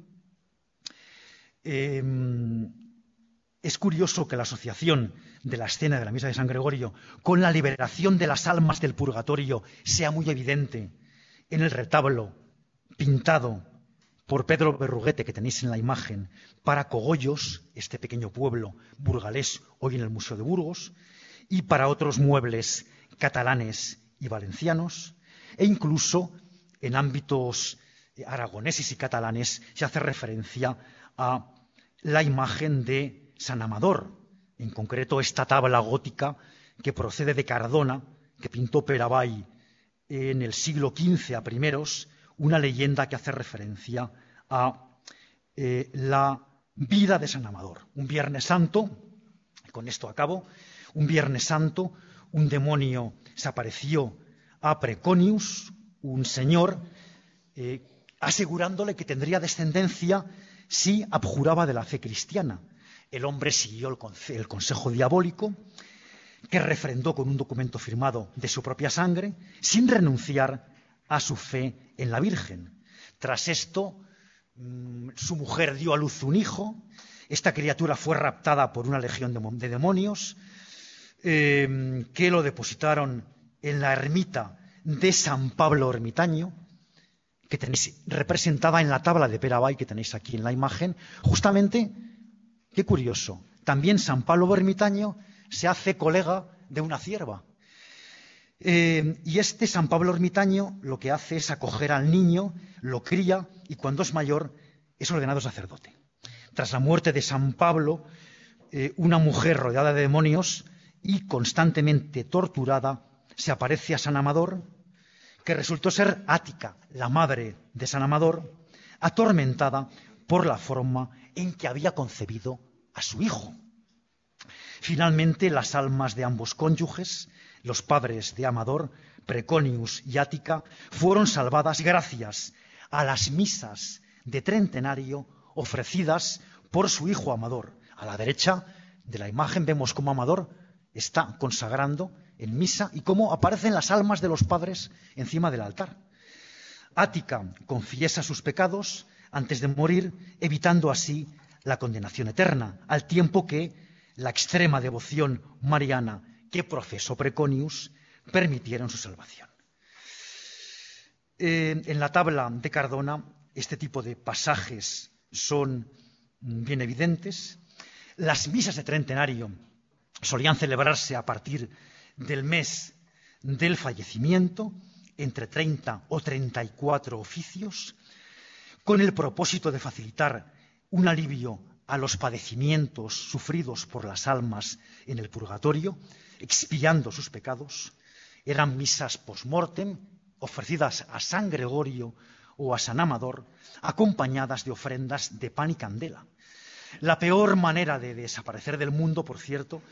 Es curioso que la asociación de la escena de la misa de San Gregorio con la liberación de las almas del purgatorio sea muy evidente en el retablo pintado por Pedro Berruguete, que tenéis en la imagen, para Cogollos, este pequeño pueblo burgalés hoy en el Museo de Burgos, y para otros muebles catalanes y valencianos, e incluso en ámbitos aragoneses y catalanes se hace referencia a la imagen de San Amador, en concreto esta tabla gótica que procede de Cardona, que pintó Peravall en el siglo XV a primeros, una leyenda que hace referencia a la vida de San Amador. Un Viernes Santo, con esto acabo, un Viernes Santo, un demonio se apareció a Preconius, un señor, asegurándole que tendría descendencia si abjuraba de la fe cristiana. El hombre siguió el consejo diabólico, que refrendó con un documento firmado de su propia sangre, sin renunciar a su fe en la Virgen. Tras esto, su mujer dio a luz un hijo. Esta criatura fue raptada por una legión de demonios, que lo depositaron en la ermita de San Pablo Ermitaño, que tenéis representada en la tabla de Peravall que tenéis aquí en la imagen. Justamente, qué curioso, también San Pablo Ermitaño se hace colega de una cierva. Y este San Pablo Ermitaño lo que hace es acoger al niño, lo cría y cuando es mayor es ordenado sacerdote. Tras la muerte de San Pablo, una mujer rodeada de demonios y constantemente torturada se aparece a San Amador, que resultó ser Ática, la madre de San Amador, atormentada por la forma en que había concebido a su hijo. Finalmente, las almas de ambos cónyuges, los padres de Amador, Preconius y Ática, fueron salvadas gracias a las misas de Trentenario ofrecidas por su hijo Amador. A la derecha de la imagen vemos cómo Amador está consagrando en misa y cómo aparecen las almas de los padres encima del altar. Ática confiesa sus pecados antes de morir, evitando así la condenación eterna, al tiempo que la extrema devoción mariana que profesó Preconius permitieron su salvación. En la tabla de Cardona este tipo de pasajes son bien evidentes. Las misas de Trentenario solían celebrarse a partir del mes del fallecimiento, entre 30 o 34 oficios, con el propósito de facilitar un alivio a los padecimientos sufridos por las almas en el purgatorio, expiando sus pecados. Eran misas post-mortem, ofrecidas a San Gregorio o a San Amador, acompañadas de ofrendas de pan y candela. La peor manera de desaparecer del mundo, por cierto,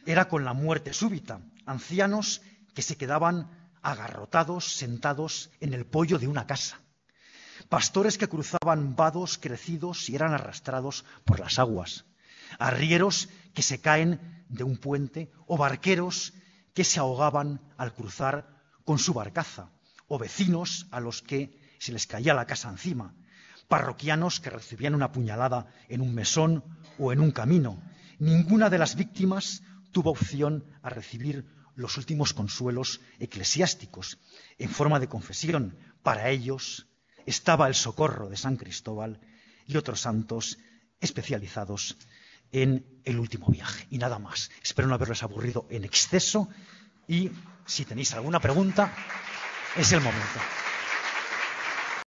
era con la muerte súbita, ancianos que se quedaban agarrotados, sentados en el poyo de una casa, pastores que cruzaban vados crecidos y eran arrastrados por las aguas, arrieros que se caen de un puente o barqueros que se ahogaban al cruzar con su barcaza, o vecinos a los que se les caía la casa encima, parroquianos que recibían una puñalada en un mesón o en un camino. Ninguna de las víctimas tuvo opción a recibir los últimos consuelos eclesiásticos en forma de confesión. Para ellos estaba el socorro de San Cristóbal y otros santos especializados en el último viaje. Y nada más. Espero no haberles aburrido en exceso y si tenéis alguna pregunta, es el momento.